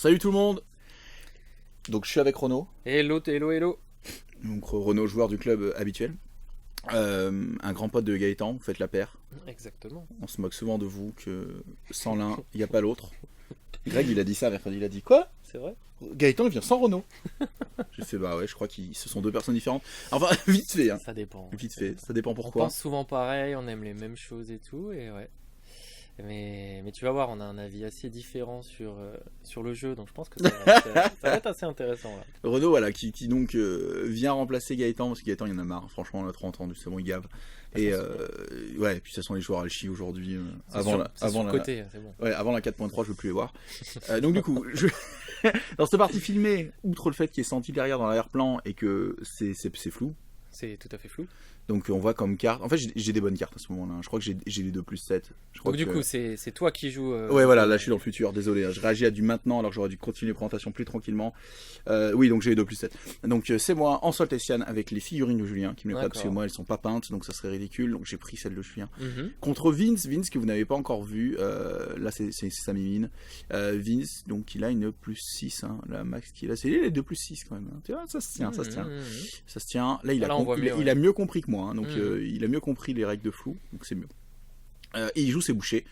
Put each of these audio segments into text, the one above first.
Salut tout le monde. Donc je suis avec Renaud. Hello, hello, hello. Donc Renaud, joueur du club habituel. Un grand pote de Gaëtan, vous faites la paire. Exactement. On se moque souvent de vous que sans l'un, il n'y a pas l'autre. Greg, il a dit ça mercredi, il a dit quoi? C'est vrai? Gaëtan, il vient sans Renaud. J'ai fait bah ouais, je crois que ce sont deux personnes différentes. Enfin, vite fait, hein. Ça dépend. Vite fait, ça dépend On pourquoi. pense souvent pareil, on aime les mêmes choses et tout, et ouais. Mais tu vas voir, on a un avis assez différent sur le jeu, donc je pense que ça va être assez intéressant là. Renaud, voilà, qui donc vient remplacer Gaëtan, parce que Gaëtan, il en a marre. Franchement, on a trop entendu, c'est bon, il gave. Et ouais, et puis ce sont les joueurs à Alchi aujourd'hui. Avant la côté, c'est bon. Ouais, avant la 4.3, je veux plus les voir. Donc du coup, dans cette partie filmée, outre le fait qu'il est senti derrière dans l'arrière-plan et que c'est flou, C'est tout à fait flou. donc on voit comme carte. En fait, j'ai des bonnes cartes à ce moment-là. Je crois que j'ai les 2+7. Donc du coup, c'est toi qui joues. Ouais, voilà, là je suis dans le futur, désolé. Je réagis à du maintenant alors que j'aurais dû continuer la présentation plus tranquillement. Oui, donc j'ai les 2+7. Donc c'est moi en Soltessian avec les figurines de Julien qui me plaît parce que moi elles sont pas peintes donc ça serait ridicule. Donc j'ai pris celle de Julien. Contre Vince que vous n'avez pas encore vu. Là c'est sa mimine. Vince, donc il a une +6. Hein, la max qu'il a, c'est les 2+6 quand même. Hein. Tu vois, ça se tient, ça se tient. Ça se tient. Là il a mieux compris que moi. Hein, donc il a mieux compris les règles de flou. Donc c'est mieux. Et il joue ses bouchers.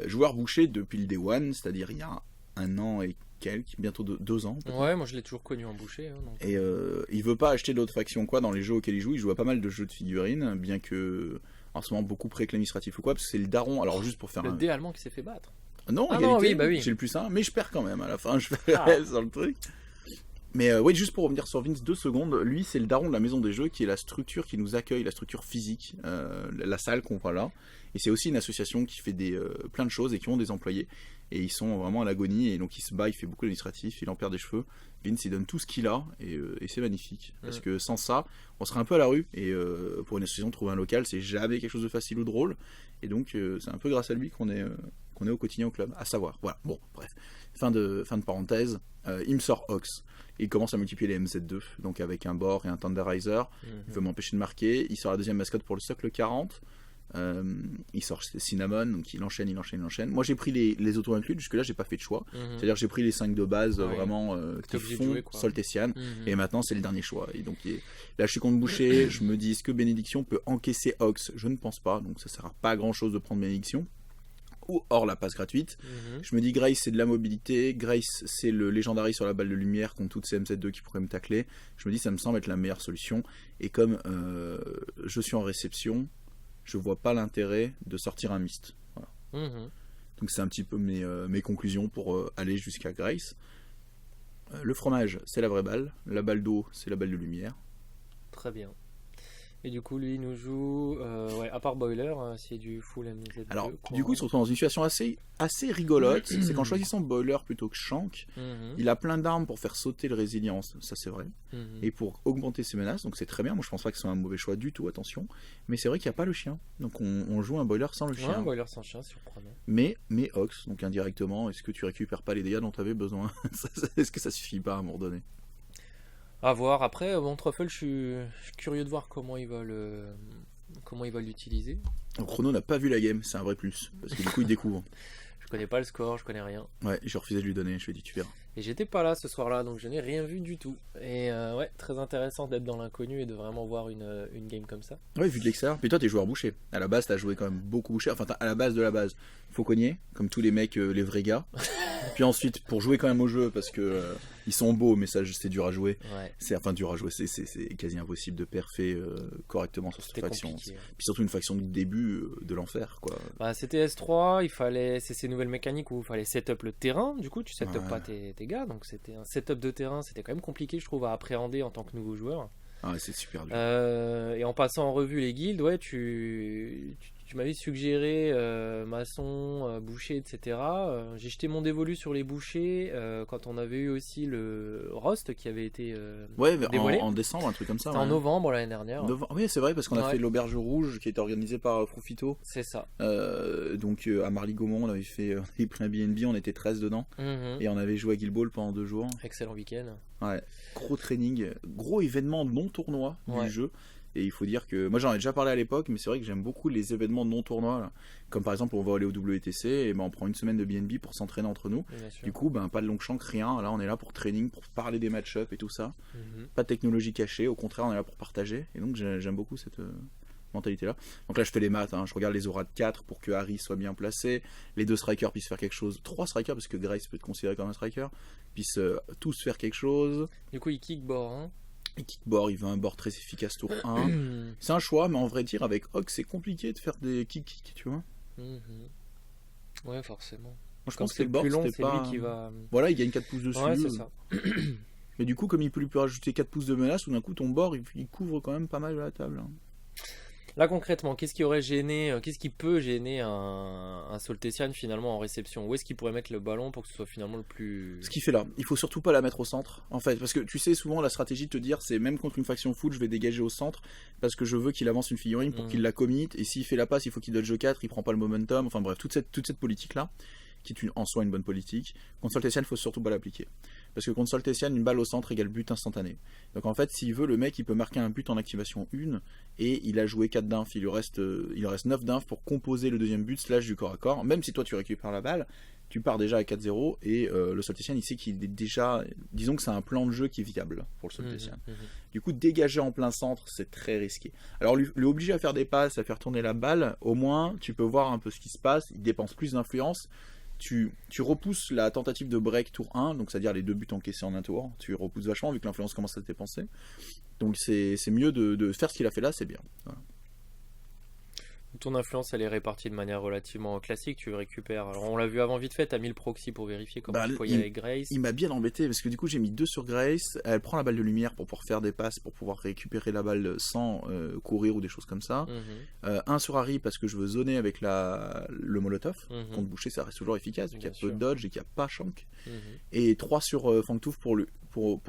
Joueur boucher depuis le Day One, c'est-à-dire il y a un an et quelques, bientôt 2 ans. Ouais, moi je l'ai toujours connu en boucher. Hein, donc... Et il veut pas acheter d'autres factions quoi dans les jeux auxquels il joue à pas mal de jeux de figurines, bien que en ce moment beaucoup préclamatif ou quoi, parce que c'est le daron. Alors juste pour faire le dé allemand qui s'est fait battre. Non, égalité, oui. J'ai le +1, mais je perds quand même à la fin, je fais sur le truc. Mais oui, juste pour revenir sur Vince 2 secondes, lui c'est le daron de la maison des jeux qui est la structure qui nous accueille, la structure physique, la salle qu'on voit là. Et c'est aussi une association qui fait plein de choses et qui ont des employés. Et ils sont vraiment à l'agonie et donc il se bat, il fait beaucoup d'administratif, il en perd des cheveux. Vince il donne tout ce qu'il a et c'est magnifique. Parce que sans ça, on serait un peu à la rue. Et pour une association, trouver un local, c'est jamais quelque chose de facile ou drôle. Et donc c'est un peu grâce à lui qu'on est au quotidien au club. À savoir, voilà, bon, bref. Fin de parenthèse, il me sort Ox. Il commence à multiplier les MZ2, donc avec un Bor et un Thunderizer. Il veut m'empêcher de marquer. Il sort la deuxième mascotte pour le socle 40. Il sort Cinnamon, donc il enchaîne. Moi j'ai pris les auto-inclus, jusque-là j'ai pas fait de choix. C'est-à-dire j'ai pris les 5 de base vraiment qui font Soltessian. Et maintenant c'est le dernier choix. Et donc là je suis contre boucher, je me dis est-ce que Bénédiction peut encaisser Ox? Je ne pense pas, donc ça sert à pas grand-chose de prendre Bénédiction. Ou hors la passe gratuite. Je me dis Grace c'est de la mobilité, Grace c'est le Legendary sur la balle de lumière contre toutes ces MZ2 qui pourraient me tacler. Je me dis ça me semble être la meilleure solution. Et comme je suis en réception, je vois pas l'intérêt de sortir un mist. Voilà. Donc c'est un petit peu mes conclusions pour aller jusqu'à Grace. Le fromage c'est la vraie balle, la balle d'eau c'est la balle de lumière. Très bien. Et du coup, lui, il nous joue, à part Boiler, c'est du full MZ2. Alors, du coup, il se retrouve dans une situation assez rigolote. C'est qu'en choisissant Boiler plutôt que Shank, il a plein d'armes pour faire sauter le résilience, ça c'est vrai, et pour augmenter ses menaces, donc c'est très bien. Moi, je pense pas que ce soit un mauvais choix du tout, attention. Mais c'est vrai qu'il n'y a pas le chien, donc on joue un Boiler sans le chien. Ouais, un Boiler sans chien, surprenant. Mais Ox, donc indirectement, est-ce que tu récupères pas les dégâts dont tu avais besoin? Est-ce que ça suffit pas à un moment donné? À voir. Après, Truffle, je suis curieux de voir comment il va l'utiliser. Donc Chrono n'a pas vu la game, c'est un vrai plus, parce que du coup il découvre. Je connais pas le score, je connais rien. Ouais, j'ai refusé de lui donner, je lui ai dit tu verras. Et j'étais pas là ce soir-là, donc je n'ai rien vu du tout. Et ouais, très intéressant d'être dans l'inconnu et de vraiment voir une game comme ça. Ouais, vu de l'extérieur. Puis toi, t'es joueur boucher. À la base, t'as joué quand même beaucoup boucher. Enfin, à la base de la base, faut cogner, comme tous les mecs, les vrais gars. Puis ensuite, pour jouer quand même au jeu, parce que ils sont beaux, mais ça, c'est dur à jouer. Ouais. C'est dur à jouer. C'est quasi impossible de perfer correctement sur cette faction. Puis surtout une faction du début de l'enfer, quoi. Bah, c'était S3, il fallait, c'est ces nouvelles mécaniques où il fallait setup le terrain. Du coup, tu setup pas tes gars, donc c'était un setup de terrain. C'était quand même compliqué, je trouve, à appréhender en tant que nouveau joueur. Ah ouais, c'est super dur. Et en passant en revue les guildes, ouais, tu m'avais suggéré maçon, boucher, etc. J'ai jeté mon dévolu sur les bouchers quand on avait eu aussi le Rost qui avait été dévoilé. En décembre, un truc comme ça. C'était en novembre l'année dernière. Oui, c'est vrai, parce qu'on a fait l'Auberge Rouge qui était organisée par Frufito. C'est ça. Donc à Marly-Gaumont, on avait pris un BNB, on était 13 dedans. Et on avait joué à Guild Ball pendant 2 jours. Excellent week-end. Ouais, gros training, gros événement non tournoi du jeu. Et il faut dire que moi j'en ai déjà parlé à l'époque, mais c'est vrai que j'aime beaucoup les événements non tournois, là. Comme par exemple on va aller au WTC et on prend une semaine de BNB pour s'entraîner entre nous. Du coup pas de long shank, rien. Là on est là pour training, pour parler des match-up et tout ça. Pas de technologie cachée, au contraire on est là pour partager. Et donc j'aime beaucoup cette mentalité là. Donc là je fais les maths, je regarde les auras de 4 pour que Harry soit bien placé, les 2 strikers puissent faire quelque chose, 3 strikers parce que Grace peut être considéré comme un striker, puissent tous faire quelque chose. Du coup il kickboard, Il kickboard, il veut un board très efficace tour 1. C'est un choix, mais en vrai dire, avec Hawk, c'est compliqué de faire des kick, tu vois. Ouais, forcément. Moi, je pense que le board, c'était pas... lui qui va... Voilà, il gagne 4 pouces dessus. Ouais, c'est ça. Mais du coup, comme il peut lui rajouter 4 pouces de menace, tout d'un coup, ton board, il couvre quand même pas mal de la table. Là concrètement, qu'est-ce qui peut gêner un Soltesian finalement en réception? Où est-ce qu'il pourrait mettre le ballon pour que ce soit finalement le plus... Ce qu'il fait là, il faut surtout pas la mettre au centre, en fait, parce que tu sais, souvent la stratégie de te dire, c'est même contre une faction full, je vais dégager au centre, parce que je veux qu'il avance une figurine pour qu'il la commit, et s'il fait la passe, il faut qu'il dodge 4, il prend pas le momentum, enfin bref, toute cette politique-là, qui est en soi une bonne politique, contre Soltesian, il faut surtout pas l'appliquer. Parce que contre Soltesian, une balle au centre égale but instantané. Donc en fait, s'il veut, le mec, il peut marquer un but en activation 1, et il a joué 4 d'inf, il lui reste 9 d'inf pour composer le deuxième but, slash du corps à corps. Même si toi tu récupères la balle, tu pars déjà à 4-0, et le Soltesian, il sait qu'il est déjà... Disons que c'est un plan de jeu qui est viable pour le Soltesian. Du coup, dégager en plein centre, c'est très risqué. Alors lui obliger à faire des passes, à faire tourner la balle, au moins, tu peux voir un peu ce qui se passe, il dépense plus d'influence. Tu repousses la tentative de break tour 1, donc c'est-à-dire les 2 buts encaissés en un tour, tu repousses vachement vu que l'influence commence à se dépenser. Donc c'est mieux de faire ce qu'il a fait là, c'est bien. Voilà. Ton influence elle est répartie de manière relativement classique, tu récupères. Alors on l'a vu avant vite fait, t'as mis le proxy pour vérifier comment tu pouvais y aller avec Grace. Il m'a bien embêté parce que du coup j'ai mis 2 sur Grace, elle prend la balle de lumière pour pouvoir faire des passes, pour pouvoir récupérer la balle sans courir ou des choses comme ça. 1 sur Harry parce que je veux zoner avec le Molotov, contre boucher ça reste toujours efficace, vu qu'il y a peu de dodge et qu'il n'y a pas shank. Et 3 sur Fangtooth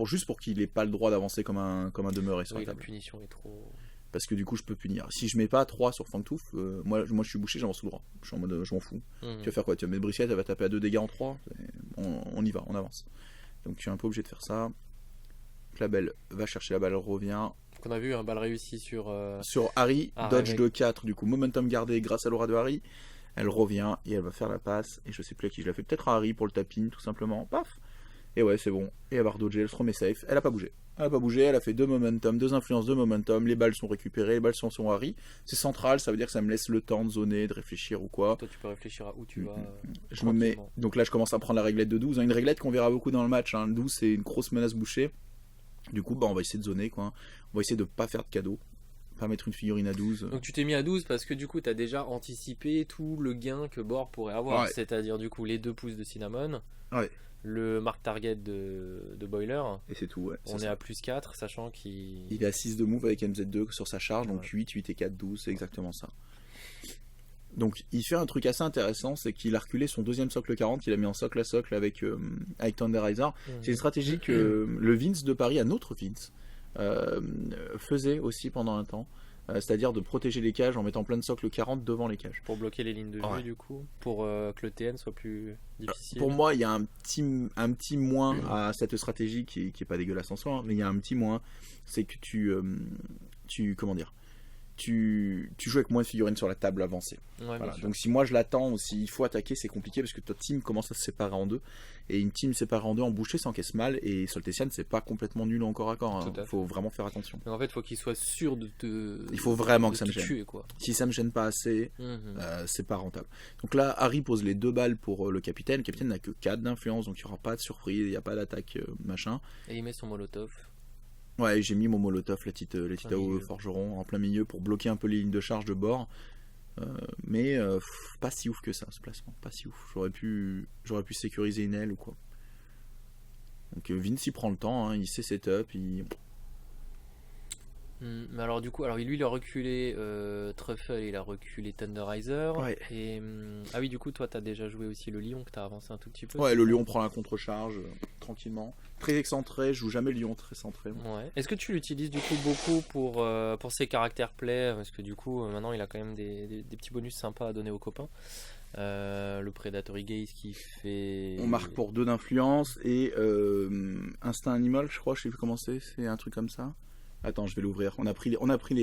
juste pour qu'il n'ait pas le droit d'avancer comme un demeuré sur la table. La punition est trop... Parce que du coup je peux punir. Si je mets pas 3 sur Fangtooth, moi je suis bouché, j'avance tout droit. Je suis en mode je m'en fous. Tu vas faire quoi? Tu vas mettre Brissette, elle va taper à 2 dégâts en 3. On y va, on avance. Donc tu es un peu obligé de faire ça. La belle va chercher la balle, elle revient. Donc on a vu un balle réussi sur Harry, dodge de 4, du coup momentum gardé grâce à l'aura de Harry. Elle revient et elle va faire la passe. Et je sais plus à qui je la fais, peut-être à Harry pour le tapin tout simplement. Paf! Et ouais, c'est bon. Et elle va redodger, elle se remet safe. Elle a pas bougé. Elle a fait 2 momentum, 2 influences, 2 momentum. Les balles sont récupérées, les balles sont sur Harry. C'est central, ça veut dire que ça me laisse le temps de zoner, de réfléchir ou quoi. Toi, tu peux réfléchir à où tu vas. Je me mets. Donc là, je commence à prendre la réglette de 12. Une réglette qu'on verra beaucoup dans le match. 12, c'est une grosse menace bouchée. Du coup, on va essayer de zoner, quoi. On va essayer de pas faire de cadeaux. Pas mettre une figurine à 12. Donc tu t'es mis à 12 parce que du coup, tu as déjà anticipé tout le gain que Bord pourrait avoir. Ouais. C'est-à-dire, du coup, les 2 pouces de Cinnamon. Ouais. Le mark target de Boiler. Et c'est tout, ouais. On est à plus 4, sachant qu'il... Il est à 6 de move avec MZ2 sur sa charge, donc 8 et 4, 12, c'est exactement ça. Donc il fait un truc assez intéressant, c'est qu'il a reculé son deuxième socle 40, il a mis en socle à socle avec Thunderizer. C'est une stratégie que le Vince de Paris, un autre Vince, faisait aussi pendant un temps. C'est-à-dire de protéger les cages en mettant plein de socles 40 devant les cages. Pour bloquer les lignes de vue, du coup, pour que le TN soit plus difficile. Pour moi, il y a un petit moins à cette stratégie qui est pas dégueulasse en soi, mais il y a un petit moins, c'est que comment dire, tu joues avec moins de figurines sur la table avancée. Ouais, voilà. Donc si moi je l'attends ou s'il faut attaquer, c'est compliqué parce que ta team commence à se séparer en deux. Et une team séparée en deux en bouchée s'encaisse mal. Et Soltesian, c'est pas complètement nul encore à corps. Il faut vraiment faire attention. Donc en fait, il faut qu'il soit sûr de te. Il faut vraiment que ça me gêne. Tuer, quoi. Si ça me gêne pas assez, c'est pas rentable. Donc là, Harry pose les 2 balles pour le capitaine. Le capitaine n'a que 4 d'influence, donc il n'y aura pas de surprise, il n'y a pas d'attaque machin. Et il met son molotov. Ouais, j'ai mis mon molotov, la petite AOE forgeron en plein milieu pour bloquer un peu les lignes de charge de bord. Mais pas si ouf que ça, ce placement. Pas si ouf. J'aurais pu sécuriser une aile ou quoi. Donc Vince il prend le temps, il sait setup, mais alors du coup, lui il a reculé Truffle, il a reculé Thunderizer. Ouais. Et ah oui, du coup toi t'as déjà joué aussi le lion que t'as avancé un tout petit peu. Ouais, le lion prend la contre-charge tranquillement. Très excentré, je joue jamais le lion très centré. Ouais. Est-ce que tu l'utilises du coup beaucoup pour ses caractères play, parce que du coup maintenant il a quand même des petits bonus sympas à donner aux copains. Le Predatory Gaze qui fait... On marque pour 2 d'influence et Instinct Animal, je crois, je sais plus comment c'est un truc comme ça. Attends, je vais l'ouvrir. On a pris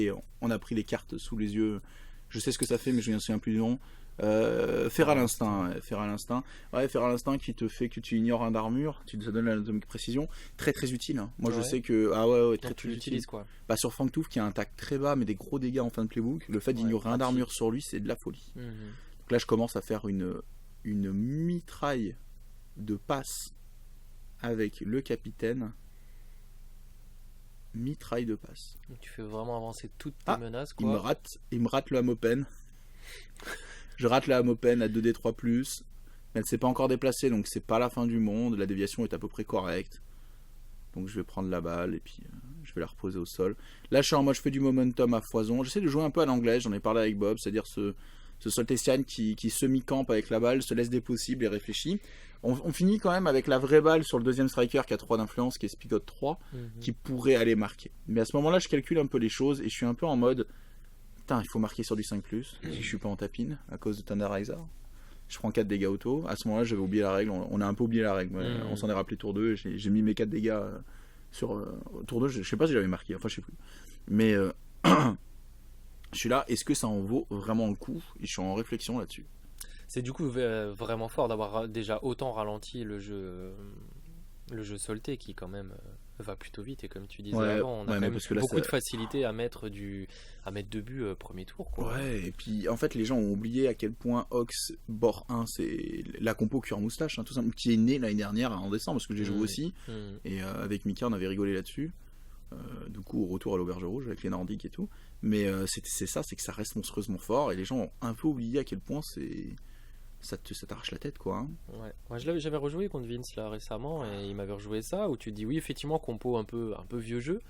les cartes sous les yeux. Je sais ce que ça fait, mais je ne me souviens plus du nom. Faire à l'instinct. Faire à l'instinct qui te fait que tu ignores un d'armure. Ça donne l'anatomique précision. Très très utile. Hein. Moi je sais que. Ah ouais, très très utile. Quoi. Bah, sur Fangtooth qui a un tac très bas, mais des gros dégâts en fin de playbook, le fait d'ignorer un d'armure sur lui, c'est de la folie. Donc là, je commence à faire une mitraille de passe avec le capitaine. Mitraille de passe. Donc tu fais vraiment avancer toutes tes menaces, quoi. Il me rate le Hamopen. Je rate la Hamopen à 2d3+. Mais elle s'est pas encore déplacée, donc c'est pas la fin du monde. La déviation est à peu près correcte. Donc je vais prendre la balle et puis je vais la reposer au sol. Là je suis en mode, je fais du momentum à foison. J'essaie de jouer un peu à l'anglaise, j'en ai parlé avec Bob, c'est-à-dire ce Soltesian qui semi-campe avec la balle, se laisse des possibles et réfléchit. On finit quand même avec la vraie balle sur le deuxième striker qui a 3 d'influence, qui est Spigot 3, qui pourrait aller marquer. Mais à ce moment-là, je calcule un peu les choses et je suis un peu en mode, putain, il faut marquer sur du 5+, si je suis pas en tapine, à cause de Thunderizer. Je prends 4 dégâts auto. À ce moment-là, j'avais oublié la règle, on a un peu oublié la règle. On s'en est rappelé tour 2, j'ai mis mes 4 dégâts sur tour 2, je sais pas si j'avais marqué, enfin je sais plus. Mais je suis là, est-ce que ça en vaut vraiment le coup? Et je suis en réflexion là-dessus. C'est du coup vraiment fort d'avoir déjà autant ralenti le jeu Solté qui quand même va plutôt vite, et comme tu disais avant, on a quand même beaucoup de facilité à mettre 2 buts premier tour, quoi. Ouais, et puis en fait les gens ont oublié à quel point Ox bord 1 c'est la compo cuir moustache, hein, tout simplement, qui est née l'année dernière en décembre, parce que j'ai joué aussi, et avec Mika on avait rigolé là-dessus. Du coup au retour à l'auberge rouge avec les nordiques et tout, mais c'est ça, c'est que ça reste monstrueusement fort, et les gens ont un peu oublié à quel point ça t'arrache la tête, quoi. Hein. Ouais. Moi j'avais rejoué contre Vince là récemment, et il m'avait rejoué ça, où tu te dis oui effectivement compo un peu vieux jeu,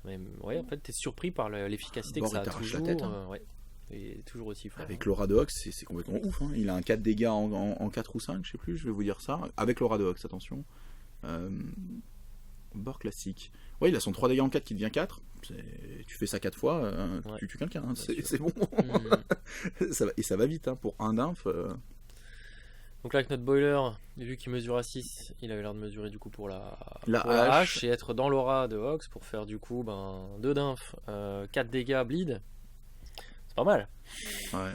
mais ouais, en fait t'es surpris par l'efficacité que ça a toujours, la tête, hein. Et toujours aussi fort. Avec l'aura de Hox, c'est complètement ouf, hein. Il a un 4 dégâts en 4 ou 5, je sais plus, je vais vous dire ça, avec l'aura de Hox, attention. Bord classique. Ouais, il a son 3 dégâts en 4 qui devient 4. Tu fais ça 4 fois, tu tues quelqu'un, hein. C'est bon. Ça va vite, hein, pour un d'inf. Donc là avec notre boiler, vu qu'il mesure à 6, il avait l'air de mesurer du coup pour la hache et être dans l'aura de Hox pour faire du coup 2 d'inf, 4 dégâts bleed. C'est pas mal. Ouais.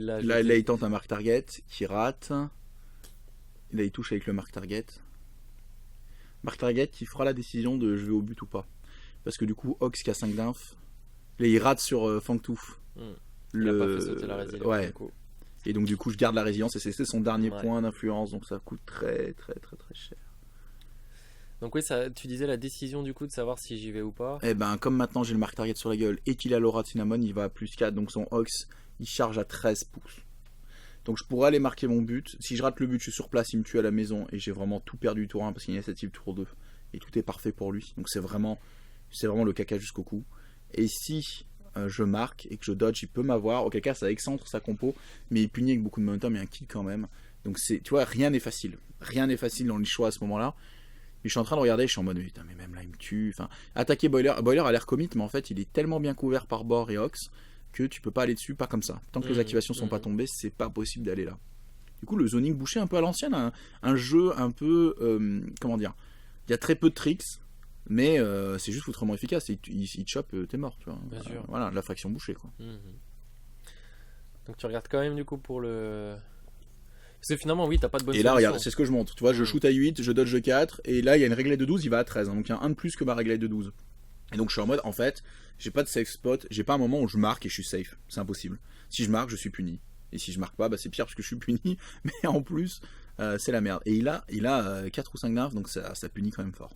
Là il tente un mark target qui rate. Là il touche avec le mark target. Mark target qui fera la décision de je vais au but ou pas. Parce que du coup Hox qui a 5 d'inf, là il rate sur Fangtooth. Il a pas fait sauter la résilience. Ouais. Du coup. Et donc du coup je garde la résilience et c'est son dernier point d'influence, donc ça coûte très très très très cher. Donc oui, ça, tu disais la décision du coup de savoir si j'y vais ou pas. Eh ben comme maintenant j'ai le mark target sur la gueule et qu'il a l'aura de Cinnamon, il va à plus 4, donc son Hox il charge à 13 pouces. Donc je pourrais aller marquer mon but. Si je rate le but, je suis sur place, il me tue à la maison et j'ai vraiment tout perdu tour 1 parce qu'il y a une initiative tour 2 et tout est parfait pour lui. Donc c'est vraiment le caca jusqu'au cou. Et si je marque et que je dodge, il peut m'avoir. Auquel cas ça excentre sa compo, mais il punit avec beaucoup de momentum et un kill quand même. Donc tu vois, rien n'est facile. Rien n'est facile dans les choix à ce moment-là. Mais je suis en train de regarder, je suis en mode putain, mais même là il me tue. Enfin, attaquer Boiler a l'air commit, mais en fait il est tellement bien couvert par Bord et Hox que tu peux pas aller dessus, pas comme ça. Tant que les activations sont pas tombées, c'est pas possible d'aller là. Du coup, le zoning bouché un peu à l'ancienne, un jeu un peu, comment dire, il y a très peu de tricks, mais c'est juste foutrement efficace. Il chope, t'es mort, tu vois. Bien sûr. Voilà, la fraction bouchée, quoi. Donc tu regardes quand même du coup pour le... Parce que finalement, oui, t'as pas de bonne solution. Et là, regarde, c'est ce que je montre. Tu vois, je shoot à 8, je dodge de 4, et là, il y a une réglette de 12, il va à 13. Hein, donc il y a un de plus que ma réglette de 12. Et donc je suis en mode, en fait, j'ai pas de safe spot, j'ai pas un moment où je marque et je suis safe. C'est impossible. Si je marque, je suis puni. Et si je marque pas, c'est pire parce que je suis puni. Mais en plus, c'est la merde. Et il a 4 ou 5 d'inf, donc ça punit quand même fort.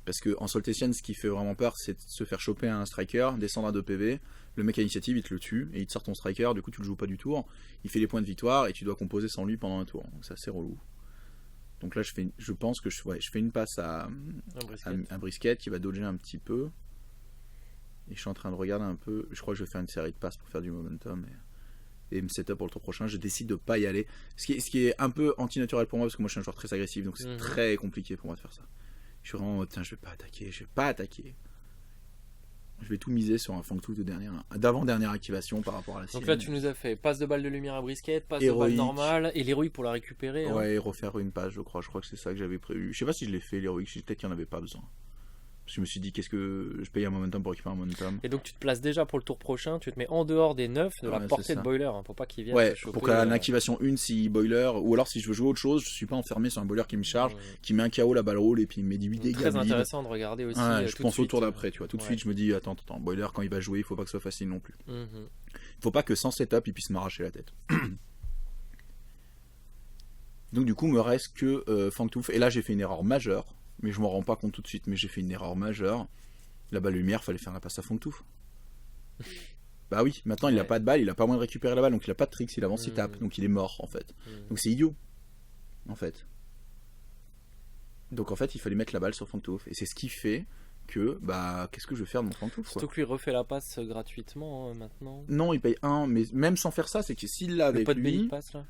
Parce que en Soltesian, ce qui fait vraiment peur, c'est de se faire choper un striker, descendre à 2 PV, le mec à initiative, il te le tue, et il te sort ton striker, du coup tu le joues pas du tour, il fait les points de victoire, et tu dois composer sans lui pendant un tour. Donc c'est assez relou. Donc là, je pense que je fais une passe à un brisket qui va dodger un petit peu. Et je suis en train de regarder un peu. Je crois que je vais faire une série de passes pour faire du momentum et me setup pour le tour prochain. Je décide de pas y aller. Ce qui est un peu antinaturel pour moi parce que moi je suis un joueur très agressif. Donc c'est très compliqué pour moi de faire ça. Je suis vraiment, tiens, je vais pas attaquer. Je vais tout miser sur un Fangtooth d'avant-dernière activation par rapport à la sienne. Donc là, tu nous as fait passe de balle de lumière à brisket, passe de balle normale, et l'héroïque pour la récupérer. Ouais, et refaire une page, je crois. Je crois que c'est ça que j'avais prévu. Je sais pas si je l'ai fait, l'héroïque. Peut-être qu'il n'y en avait pas besoin. Parce que je me suis dit, qu'est-ce que je paye un momentum pour récupérer un momentum. Et donc tu te places déjà pour le tour prochain, tu te mets en dehors des 9 de la portée de boiler, pour pas qu'il vienne te choper. Pour qu'à l'activation 1, si boiler, ou alors si je veux jouer autre chose, je suis pas enfermé sur un boiler qui me charge, qui met un KO, la balle roule et puis il met 18 dégâts. Très intéressant de regarder aussi. Je pense au tour d'après, tu vois. Tout de suite, je me dis, attends, boiler, quand il va jouer, il faut pas que ce soit facile non plus. Faut pas que sans setup, il puisse m'arracher la tête. Donc du coup, me reste que Fangtooth. Et là, j'ai fait une erreur majeure. Mais je m'en rends pas compte tout de suite, mais j'ai fait une erreur majeure. La balle lumière, fallait faire la passe à Fangtooth. Bah oui, maintenant il a pas de balle, il a pas moyen de récupérer la balle, donc il a pas de tricks, il avance, il tape, donc il est mort en fait. Donc c'est idiot, en fait. Donc en fait, il fallait mettre la balle sur Fangtooth, et c'est ce qui fait que, bah, qu'est-ce que je vais faire de mon Fangtooth, quoi. Surtout que lui refait la passe gratuitement maintenant. Non, il paye 1, mais même sans faire ça, c'est que s'il l'a avec lui... de passe là.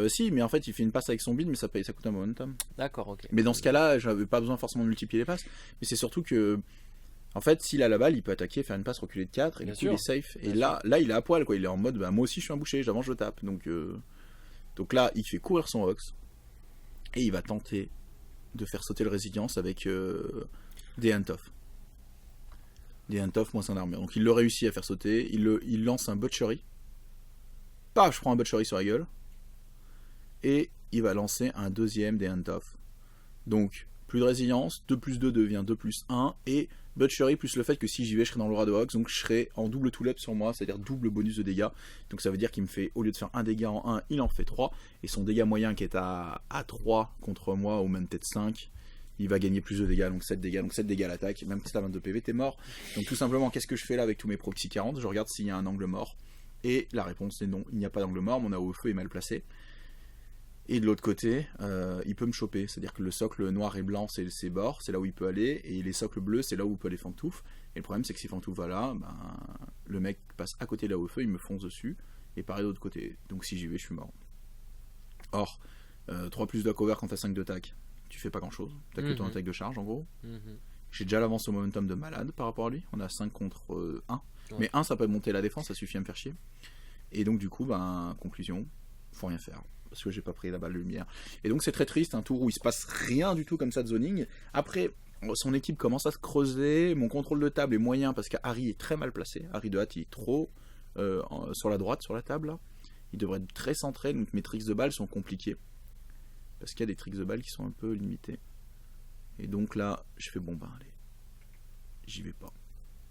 Si, mais en fait il fait une passe avec son bid, mais ça coûte un momentum. D'accord, ok. Mais dans ce cas-là, j'avais pas besoin forcément de multiplier les passes, mais c'est surtout que, en fait, s'il a la balle, il peut attaquer, faire une passe reculée de 4, et du coup il est safe. Et là, il est à poil, quoi. Il est en mode, bah, moi aussi je suis un boucher, j'avance, je tape. Donc là, il fait courir son Ox, et il va tenter de faire sauter le Résilience avec des Hand-Off. Des Hand-Off moins un armure. Donc il le réussit à faire sauter, il lance un Butchery. Paf, je prends un Butchery sur la gueule. Et il va lancer un deuxième des Hand-Off. Donc, plus de résilience, 2 plus 2 devient 2 plus 1, et Butchery plus le fait que si j'y vais, je serai dans l'aura de Hox, donc je serai en double tool-up sur moi, c'est-à-dire double bonus de dégâts. Donc ça veut dire qu'il me fait, au lieu de faire un dégât en 1, il en fait 3, et son dégât moyen qui est à 3 contre moi, ou même peut-être 5, il va gagner plus de dégâts, donc 7 dégâts, à l'attaque, même si t'as 22 PV, t'es mort. Donc tout simplement, qu'est-ce que je fais là avec tous mes proxy 40 ? Je regarde s'il y a un angle mort, et la réponse est non, il n'y a pas d'angle mort, mon AO feu est mal placé. Et de l'autre côté, il peut me choper, c'est-à-dire que le socle noir et blanc, c'est ses bords, c'est là où il peut aller, et les socles bleus, c'est là où peut aller Fangtooth. Et le problème, c'est que si Fangtooth va là, ben, le mec passe à côté de là où feu, il me fonce dessus, et pareil de l'autre côté. Donc si j'y vais, je suis mort. Or, 3 plus de cover quand t'as 5 de tac, tu fais pas grand-chose, t'as que ton attaque de charge en gros. J'ai déjà l'avance au momentum de malade par rapport à lui, on a 5 contre 1. Mais 1, ça peut monter la défense, ça suffit à me faire chier. Et donc du coup, ben, conclusion, faut rien faire. Parce que j'ai pas pris la balle de lumière. Et donc c'est très triste, un tour où il se passe rien du tout comme ça de zoning. Après, son équipe commence à se creuser, mon contrôle de table est moyen parce qu'Harry est très mal placé. Harry de hâte, il est trop sur la droite, sur la table là. Il devrait être très centré, donc mes tricks de balle sont compliqués. Parce qu'il y a des tricks de balle qui sont un peu limités. Et donc là, je fais bon ben allez, j'y vais pas.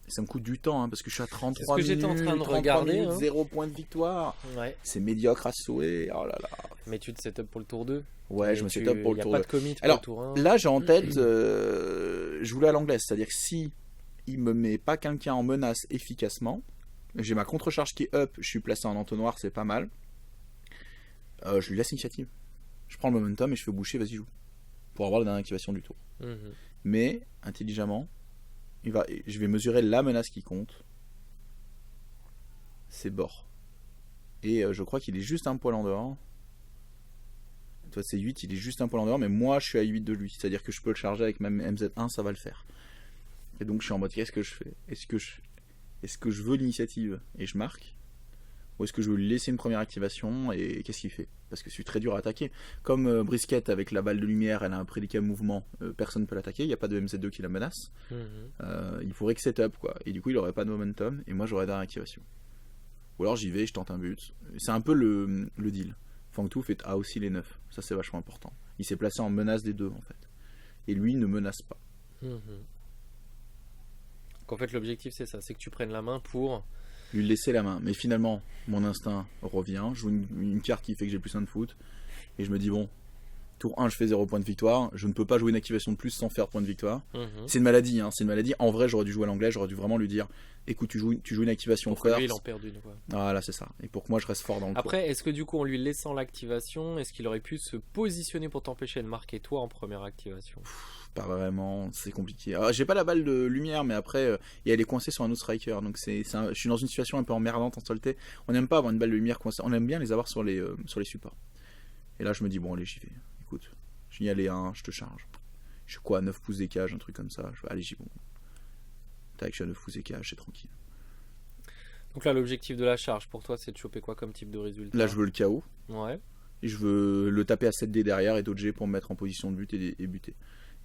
Et ça me coûte du temps, hein, parce que je suis à 33 minutes, j'étais en train de regarder, minutes, 0 point de victoire. Ouais. C'est médiocre à souhait. Oh là là. Mais tu te setup pour le tour 2. Ouais, je me setup pour le tour 2. Il n'y a pas de commit Alors, pour le tour 1. Là, j'ai en tête, je voulais à l'anglaise, c'est-à-dire que si il me met pas quelqu'un en menace efficacement, j'ai ma contre-charge qui est up, je suis placé en entonnoir, c'est pas mal. Je lui laisse l'initiative. Je prends le momentum et je fais boucher, vas-y joue. Pour avoir la dernière activation du tour. Mais, intelligemment, je vais mesurer la menace qui compte. C'est bord. Et je crois qu'il est juste un poil en dehors. Toi c'est 8, il est juste un poil en dehors, mais moi je suis à 8 de lui. C'est-à-dire que je peux le charger avec ma MZ1, ça va le faire. Et donc je suis en mode, qu'est-ce que je fais ? Est-ce que je veux l'initiative et je marque ? Ou est-ce que je veux lui laisser une première activation et qu'est-ce qu'il fait ? Parce que je suis très dur à attaquer. Comme Brisket avec la balle de lumière, elle a un prédicat mouvement, personne ne peut l'attaquer, il n'y a pas de MZ2 qui la menace. Il faudrait que setup quoi. Et du coup il n'aurait pas de momentum et moi j'aurais dernière activation. Ou alors j'y vais, je tente un but. C'est un peu le deal. Fangtooth a aussi les 9. Ça c'est vachement important. Il s'est placé en menace des deux en fait. Et lui ne menace pas. Donc en fait l'objectif c'est ça, c'est que tu prennes la main pour lui laisser la main. Mais finalement, mon instinct revient. Je joue une carte qui fait que j'ai plus 1 de foot. Et je me dis, bon, tour 1, je fais 0 point de victoire. Je ne peux pas jouer une activation de plus sans faire point de victoire. C'est une maladie, hein. C'est une maladie. En vrai, j'aurais dû jouer à l'anglais. J'aurais dû vraiment lui dire, écoute, tu joues une activation pour first. Lui, il en perd une, quoi. Voilà, c'est ça. Et pour que moi, je reste fort dans le Après, tour. est-ce que du coup, en lui laissant l'activation, est-ce qu'il aurait pu se positionner pour t'empêcher de marquer toi en première activation ? Pas vraiment, c'est compliqué. Alors, j'ai pas la balle de lumière, mais après, et elle est coincée sur un autre striker. Donc je suis dans une situation un peu emmerdante en solté. On n'aime pas avoir une balle de lumière coincée. On aime bien les avoir sur les supports. Et là, je me dis, bon, allez, j'y vais. Écoute, j'y allais 1, je te charge. Je suis quoi, 9 pouces des cages, un truc comme ça. Allez, j'y vais. Tac, je suis à 9 pouces et cash, c'est tranquille. Donc là, l'objectif de la charge pour toi, c'est de choper quoi comme type de résultat? Là, je veux le KO. Ouais. Et je veux le taper à 7D derrière et dodger pour me mettre en position de but et buter.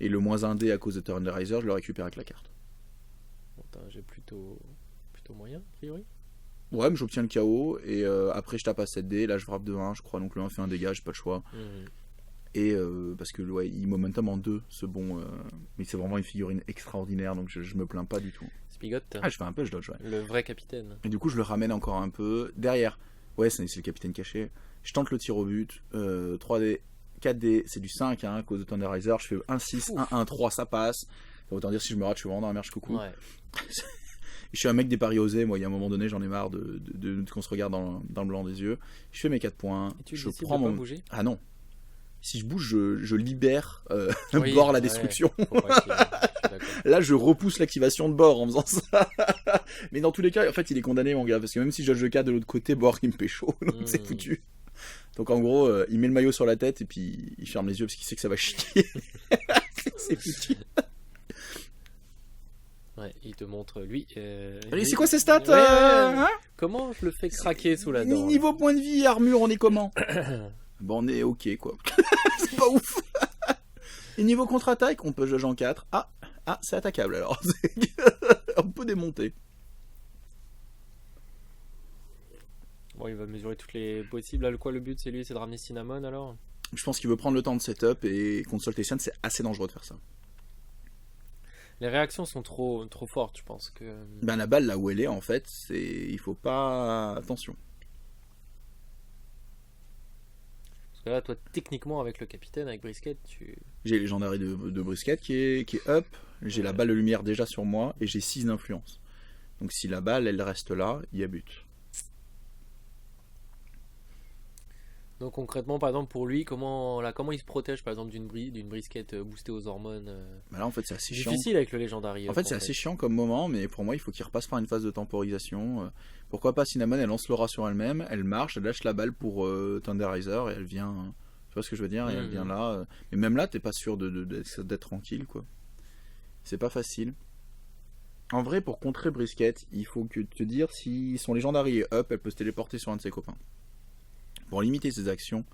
Et le moins 1D à cause de Thunderizer, je le récupère avec la carte. Bon, j'ai plutôt moyen, a priori. Ouais, mais j'obtiens le KO et après je tape à 7D. Là, je frappe de 1, je crois. Donc le 1 fait un dégât, j'ai pas le choix. Et parce que ouais, il momentum en 2, ce bon. Mais c'est vraiment une figurine extraordinaire, donc je me plains pas du tout. Spigot. Ah, je fais un peu, je dodge, ouais. Le vrai capitaine. Et du coup, je le ramène encore un peu. Derrière, ouais, c'est le capitaine caché. Je tente le tir au but. 3D, 4D, c'est du 5 hein, à cause de Thunderizer. Je fais 1-6, 1-1-3, ça passe. Ça veut autant dire si je me rate, je suis vraiment dans la merde, coucou. Ouais. Je suis un mec des paris osés, moi, il y a un moment donné, j'en ai marre qu'on se regarde dans le blanc des yeux. Je fais mes 4 points. Et tu je décides prends de pas mon. bouger? Ah non. Si je bouge, je libère Oui, Bord la ouais. destruction. Faut pas qu'il- je suis d'accord. Là, je repousse l'activation de Bord en faisant ça. Mais dans tous les cas, en fait, il est condamné, mon gars. Parce que même si je joue le cas de l'autre côté, Bord, il me pécho. Donc c'est foutu. Donc en gros, il met le maillot sur la tête et puis il ferme les yeux parce qu'il sait que ça va chier. C'est foutu. Ouais, il te montre lui. Allez, c'est quoi ces stats hein? Comment je le fais craquer sous la dent? Niveau point de vie, armure, on est comment? Bon, on est ok, quoi. C'est pas ouf. Et niveau contre-attaque, on peut juger en 4. Ah, c'est attaquable alors. On peut démonter. Bon, il va mesurer toutes les possibles. Là, le but, c'est de ramener Cinnamon alors? Je pense qu'il veut prendre le temps de setup et contre Soltation, c'est assez dangereux de faire ça. Les réactions sont trop fortes, je pense que. Ben la balle là où elle est, en fait, il faut pas. Attention. Parce que là, toi, techniquement, avec le capitaine, avec Brisket, J'ai les légendaires de Brisket qui est up. J'ai la balle de lumière déjà sur moi et j'ai 6 d'influence. Donc si la balle, elle reste là, il y a but. Donc concrètement, par exemple, pour lui, comment il se protège, par exemple, d'une Brisket boostée aux hormones Bah là, en fait, c'est assez chiant. difficile avec le légendary. En fait, c'est assez chiant comme moment, mais pour moi, il faut qu'il repasse par une phase de temporisation. Pourquoi pas Cinnamon, elle lance l'aura sur elle-même, elle marche, elle lâche la balle pour Thunderizer et elle vient. Tu vois ce que je veux dire? Et elle vient là. Mais même là, t'es pas sûr d'être tranquille, quoi. C'est pas facile. En vrai, pour contrer Brisket, il faut que te dire si son légendary est up, elle peut se téléporter sur un de ses copains. Pour limiter ses actions,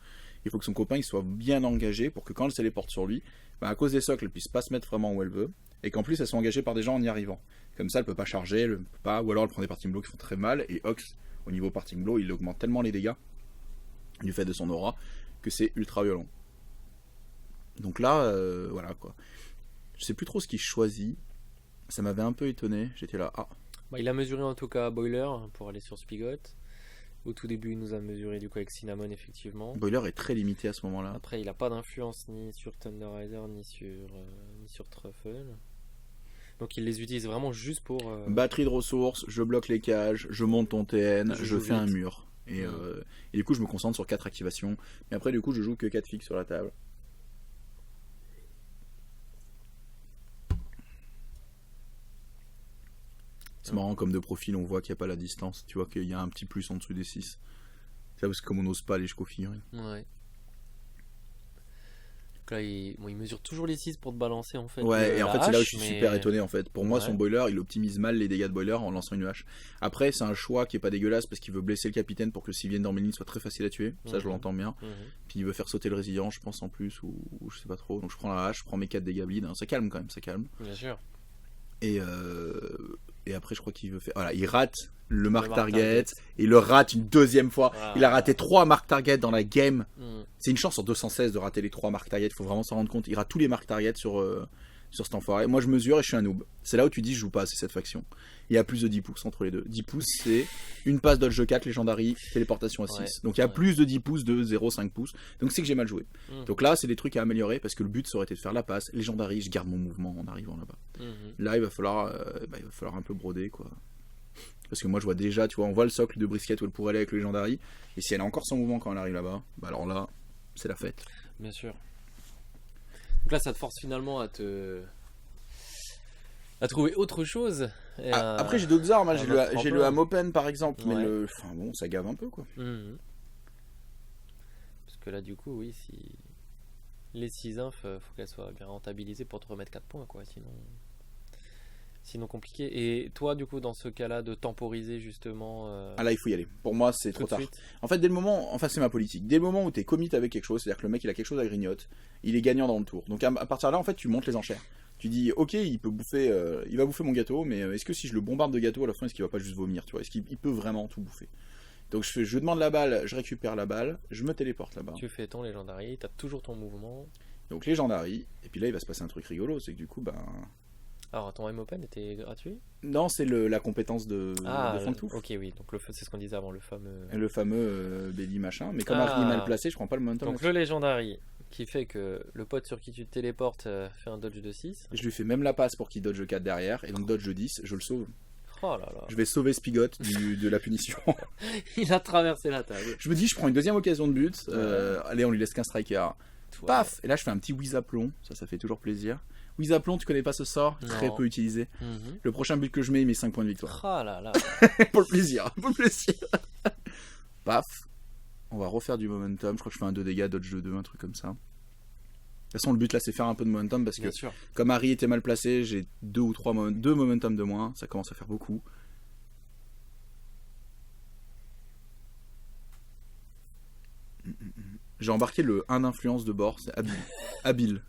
il faut que son copain il soit bien engagé pour que quand elle se téléporte sur lui, à cause des socles, elle puisse pas se mettre vraiment où elle veut, et qu'en plus elle soit engagée par des gens en y arrivant. Comme ça, elle peut pas charger, elle peut pas, ou alors elle prend des parting blows qui font très mal, et Ox, au niveau parting blow, il augmente tellement les dégâts du fait de son aura que c'est ultra violent. Donc là, voilà quoi. Je sais plus trop ce qu'il choisit. Ça m'avait un peu étonné. J'étais là, Bah, il a mesuré en tout cas Boiler pour aller sur Spigot. Au tout début, il nous a mesuré du coup avec Cinnamon, effectivement. Boiler est très limité à ce moment-là. Après, il n'a pas d'influence ni sur Thunderizer ni sur Truffle. Donc, il les utilise vraiment juste pour. Batterie de ressources, je bloque les cages, je monte ton TN, je fais vite. un mur. Et du coup, je me concentre sur 4 activations. Mais après, du coup, je joue que 4 fixes sur la table. C'est marrant, comme de profil, on voit qu'il n'y a pas la distance. Tu vois qu'il y a un petit plus en dessous des 6. C'est parce que comme on n'ose pas aller jusqu'aux figurines. Ouais. Donc là, il mesure toujours les 6 pour te balancer en fait. Ouais, et en fait, c'est là où je suis super étonné en fait. Pour moi, Ouais. son boiler, il optimise mal les dégâts de boiler en lançant une hache. Après, c'est un choix qui est pas dégueulasse parce qu'il veut blesser le capitaine pour que s'il vient dans mes lignes soit très facile à tuer. Ça, je l'entends bien. Puis il veut faire sauter le résilient, je pense en plus, ou je sais pas trop. Donc je prends la hache, je prends mes 4 dégâts bleed. Ça calme quand même, ça calme. Bien sûr. Et après, je crois qu'il veut faire. Voilà, il rate le mark target. Et il le rate une deuxième fois. Voilà. Il a raté 3 mark target dans la game. C'est une chance sur 216 de rater les 3 mark target. Il faut vraiment s'en rendre compte. Il rate tous les mark target sur cet enfoiré. Moi, je mesure et je suis un noob. C'est là où tu dis, je joue pas assez cette faction. Il y a plus de 10 pouces entre les deux. 10 pouces, c'est une passe dodge 4, légendary, téléportation à 6. Ouais. Donc il y a plus de 10 pouces de 0,5 pouces. Donc c'est que j'ai mal joué. Donc là, c'est des trucs à améliorer parce que le but, ça aurait été de faire la passe. Légendary, je garde mon mouvement en arrivant là-bas. Là, il va falloir un peu broder, quoi. Parce que moi, je vois déjà, tu vois, on voit le socle de Brisket où elle pourrait aller avec le légendary. Et si elle a encore son mouvement quand elle arrive là-bas, bah alors là, c'est la fête. Bien sûr. Donc là, ça te force finalement à trouver autre chose. Après, j'ai d'autres armes. J'ai le Ham Open par exemple, Ouais. mais enfin bon, ça gave un peu, quoi. Parce que là, du coup, oui, si les 6 inf, faut qu'elles soient bien rentabilisées pour te remettre 4 points, quoi. Sinon compliqué. Et toi, du coup, dans ce cas-là, de temporiser justement. Ah là, il faut y aller. Pour moi, c'est trop tard. En fait, dès le moment, enfin, c'est ma politique. Dès le moment où t'es commit avec quelque chose, c'est-à-dire que le mec il a quelque chose à grignote, il est gagnant dans le tour. Donc à partir de là, en fait, tu montes les enchères. Tu dis, ok, il va bouffer mon gâteau, mais est-ce que si je le bombarde de gâteau à la fin, est-ce qu'il va pas juste vomir, tu vois? Est-ce qu'il peut vraiment tout bouffer? Donc je demande la balle, je récupère la balle, je me téléporte là-bas. Tu fais ton Legendary, t'as toujours ton mouvement. Donc Legendary, et puis là il va se passer un truc rigolo, c'est que du coup, Alors ton M-Open était gratuit? Non, c'est la compétence de Fangtouf. Ok, oui, donc c'est ce qu'on disait avant, le fameux... Le fameux Belly machin, mais comme Harry est mal placé, je prends pas le momentum. Donc le Legendary, qui fait que le pote sur qui tu te téléportes fait un dodge de 6. Je lui fais même la passe pour qu'il dodge 4 derrière, et donc dodge 10, je le sauve. Oh là là. Je vais sauver Spigot de la punition. Il a traversé la table. Je me dis, je prends une deuxième occasion de but. Allez, on lui laisse qu'un striker. Paf. Et là, je fais un petit Whizaplon. Ça fait toujours plaisir. Whizaplon, tu connais pas ce sort? Non. Très peu utilisé. Le prochain but que je mets, il met 5 points de victoire. Oh là là. Pour le plaisir. Paf. On va refaire du momentum. Je crois que je fais un 2 dégâts, dodge de 2, un truc comme ça. De toute façon, le but là, c'est faire un peu de momentum parce que comme Harry était mal placé, j'ai 2 momentum de moins. Ça commence à faire beaucoup. J'ai embarqué le 1 d'influence de bord, c'est habile.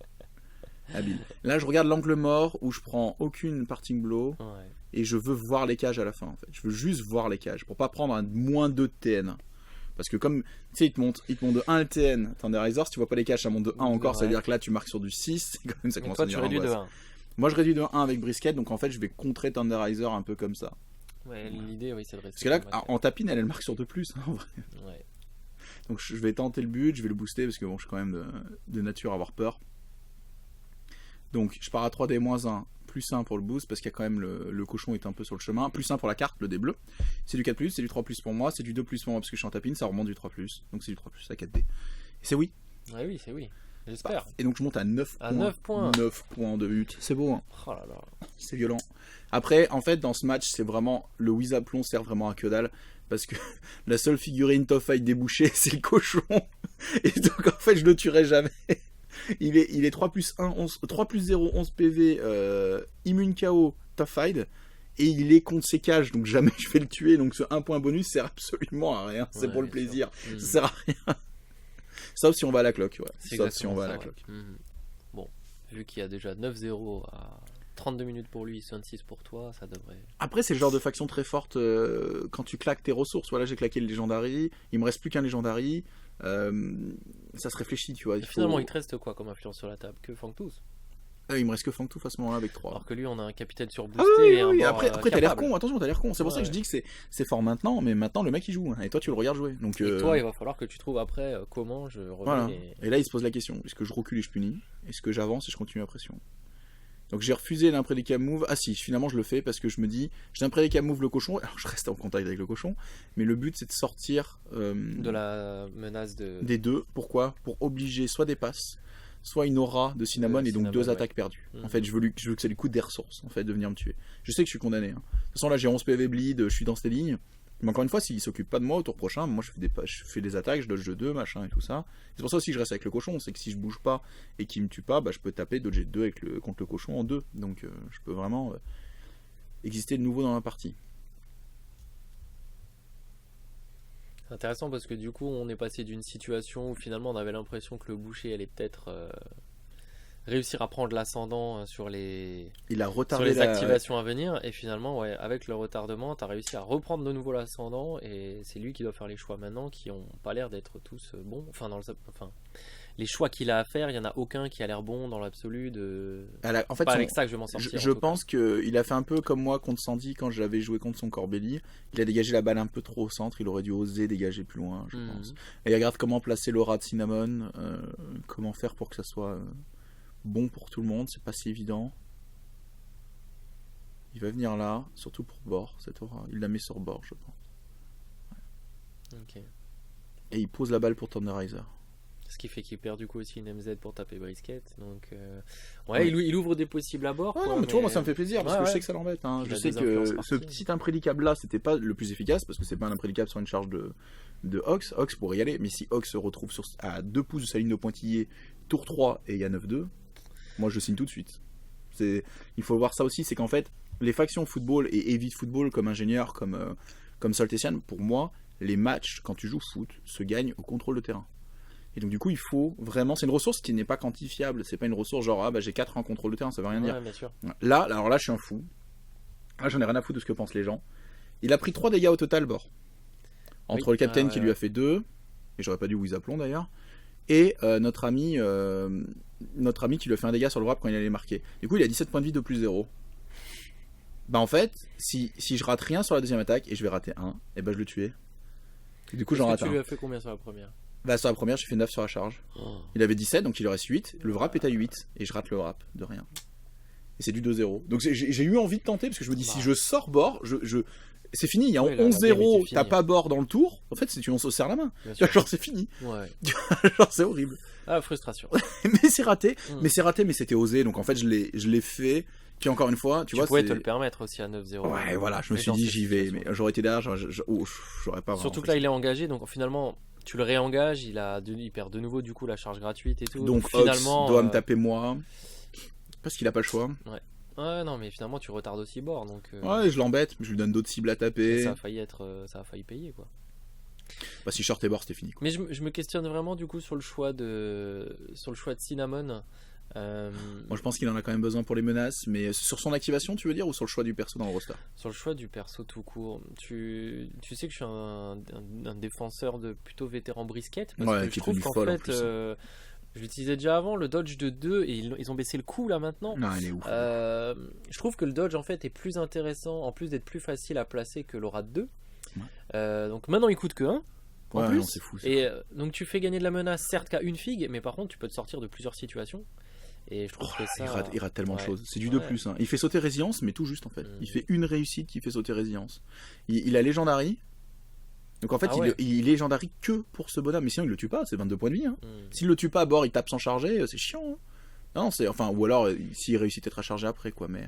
Là, je regarde l'angle mort où je prends aucune parting blow et je veux voir les cages à la fin. En fait, je veux juste voir les cages pour pas prendre un moins 2 de TN. Parce que comme, tu sais, il te monte de 1 LTN, Thunderizer, si tu vois pas les caches, ça monte de 1 encore, ça veut dire que là tu marques sur du 6, quand même, ça commence à devenir tu réduis de 1. Moi je réduis de 1 avec Brisket, donc en fait je vais contrer Thunderizer un peu comme ça. Ouais, l'idée, oui, c'est de Parce rester. que là, en tapine, elle marque sur 2+, hein, en vrai. Ouais. Donc je vais tenter le but, je vais le booster, parce que bon, je suis quand même de nature à avoir peur. Donc je pars à 3D-1, plus 1 pour le boost, parce qu'il y a quand même le cochon est un peu sur le chemin, plus 1 pour la carte, le dé bleu. C'est du 4+, c'est du 3+ pour moi, c'est du 2+ pour moi parce que je suis en tapine, ça remonte du 3+, donc c'est du 3+, à 4D. Et c'est oui. Ouais, oui, c'est oui. J'espère. Et donc je monte à 9 points. 9 points de but, c'est beau, hein. Oh là là. C'est violent. Après, en fait, dans ce match, c'est vraiment, le Whizaplon sert vraiment à que dalle, parce que la seule figurine top fight débouchée, c'est le cochon. Et donc en fait, je le tuerai jamais. Il est 3+0, 11 PV, immune KO, tough fight, et il est contre ses cages, donc jamais je vais le tuer, donc ce 1 point bonus sert absolument à rien, c'est pour le plaisir, ça sert à rien. Sauf si on va à la cloque, sauf si on va à la cloque. Bon, vu qu'il y a déjà 9-0 à 32 minutes pour lui, 66 pour toi, ça devrait... Après, c'est le genre de faction très forte quand tu claques tes ressources. Voilà, j'ai claqué le Legendary, il me reste plus qu'un Legendary. Ça se réfléchit, tu vois. Finalement, il te reste quoi comme influence sur la table? Que Fangtouf? Il me reste que Fangtouf à ce moment-là avec 3. Alors que lui, on a un capitaine surboosté. Oui. Après t'as l'air con, attention, t'as l'air con. C'est pour ça que je dis que c'est fort maintenant, mais maintenant le mec il joue, et toi tu le regardes jouer. Donc, et toi, il va falloir que tu trouves après comment je reviens. Voilà. Et là, il se pose la question, est-ce que je recule et je punis? Est-ce que j'avance et je continue la pression? Donc j'ai refusé l'imprédicable move. Ah si, finalement je le fais parce que je me dis, j'ai l'imprédicable move le cochon, alors je reste en contact avec le cochon, mais le but c'est de sortir de la menace des deux. Pourquoi? Pour obliger soit des passes, soit une aura de Cinnamon et donc 2 attaques perdues. En fait, je veux que ça lui coûte des ressources, en fait, de venir me tuer. Je sais que je suis condamné. De toute façon, là j'ai 11 PV bleed, je suis dans ces lignes. Mais encore une fois, s'il s'occupe pas de moi au tour prochain, moi je fais des attaques, je dodge 2, machin et tout ça. C'est pour ça aussi que je reste avec le cochon, c'est que si je bouge pas et qu'il me tue pas, je peux taper dodger 2 contre le cochon en 2. Donc je peux vraiment exister de nouveau dans la partie. C'est intéressant parce que du coup, on est passé d'une situation où finalement on avait l'impression que le boucher allait peut-être réussir à prendre l'ascendant sur les activations à venir, et finalement avec le retardement tu as réussi à reprendre de nouveau l'ascendant, et c'est lui qui doit faire les choix maintenant qui ont pas l'air d'être tous bons, les choix qu'il a à faire, il y en a aucun qui a l'air bon dans l'absolu en fait, pas avec ça que je vais m'en sortir. Je pense qu'il a fait un peu comme moi contre Sandy quand je l'avais joué contre son Corbelli. Il a dégagé la balle un peu trop au centre, il aurait dû oser dégager plus loin, je pense. Et il regarde comment placer l'aura de Cinnamon, comment faire pour que ça soit bon pour tout le monde, c'est pas si évident. Il va venir là, surtout pour bord, cette aura. Il la met sur bord, je pense. Okay. Et il pose la balle pour Thunderizer. Ce qui fait qu'il perd du coup aussi une MZ pour taper Brisket. Donc, il ouvre des possibles à bord. Non, mais tu vois, moi ça me fait plaisir parce que je sais que ça l'embête. Hein. Je sais que ce petit imprédicable là, c'était pas le plus efficace parce que c'est pas un imprédicable sur une charge de Ox. Ox pourrait y aller, mais si Ox se retrouve à 2 pouces de sa ligne de pointillé, tour 3 et il y a 9-2, moi je signe tout de suite. Il faut voir ça aussi, c'est qu'en fait, les factions football et heavy football comme ingénieur, comme Soltesian, pour moi, les matchs, quand tu joues foot, se gagnent au contrôle de terrain. Et donc du coup, il faut vraiment... C'est une ressource qui n'est pas quantifiable. C'est pas une ressource genre, j'ai 4 en contrôle de terrain, ça veut rien dire. Bien sûr. Alors là, je suis un fou. Là, j'en ai rien à foutre de ce que pensent les gens. Il a pris 3 dégâts au total, Bord. Entre le capitaine qui lui a fait 2, et j'aurais pas dû vous appeler d'ailleurs, et notre ami qui lui a fait un dégât sur le wrap quand il allait marquer. Du coup, il a 17 points de vie de plus 0. Bah en fait, si je rate rien sur la deuxième attaque, et je vais rater 1, et bah je le tuais. Et du coup, j'en rate 1. Tu lui as fait combien sur la première? Bah sur la première, j'ai fait 9 sur la charge. Il avait 17, donc il lui reste 8. Le wrap est à 8, et je rate le wrap de rien. Et c'est du 2-0. Donc j'ai eu envie de tenter, parce que je me dis, si je sors bord, c'est fini, il y a 11-0, t'as pas bord dans le tour. En fait, on se serre la main. Genre, c'est fini. Ouais. Genre, c'est horrible. Ah, frustration. Mais c'est raté. Mais c'était osé. Donc en fait, je l'ai fait. Puis encore une fois, tu vois. Tu pouvais te le permettre aussi à 9-0. Ouais, voilà, je me suis dit, j'y vais. Mais j'aurais été derrière, j'aurais pas. Surtout que là, il est engagé. Donc finalement, tu le réengages. Il perd de nouveau, du coup, la charge gratuite et tout. Donc finalement. Ox doit me taper moi. Parce qu'il a pas le choix. Ouais. Ouais, non, mais finalement, tu retardes aussi bord. Donc, ouais, je l'embête, je lui donne d'autres cibles à taper. Ça a failli payer, quoi. Bah, si short et bord, c'était fini, quoi. Mais je me questionne vraiment, du coup, sur le choix de Cinnamon. Moi, je pense qu'il en a quand même besoin pour les menaces, mais sur son activation, tu veux dire, ou sur le choix du perso dans le roster? Sur le choix du perso tout court. Tu sais que je suis un défenseur de plutôt vétéran brisket. Parce que je trouve qu'en fait. Je l'utilisais déjà avant, le dodge de 2, et ils ont baissé le coût là maintenant. Non, il est ouf. Je trouve que le dodge en fait est plus intéressant, en plus d'être plus facile à placer que l'aura de 2. Ouais. Donc maintenant il coûte que 1. Ouais, non, c'est fou. Et donc tu fais gagner de la menace, certes qu'à une figue, mais par contre tu peux te sortir de plusieurs situations. Et je trouve que ça. Il rate tellement de choses. C'est du 2+. Hein. Il fait sauter résilience, mais tout juste en fait. Il fait une réussite qui fait sauter résilience. Il a Légendary. Donc en fait, il est légendary que pour ce bonhomme, mais sinon il le tue pas, c'est 22 points de vie. Hein. S'il le tue pas à bord, il tape sans charger, c'est chiant. Hein. Non, ou alors s'il réussit peut-être à charger après, quoi. Mais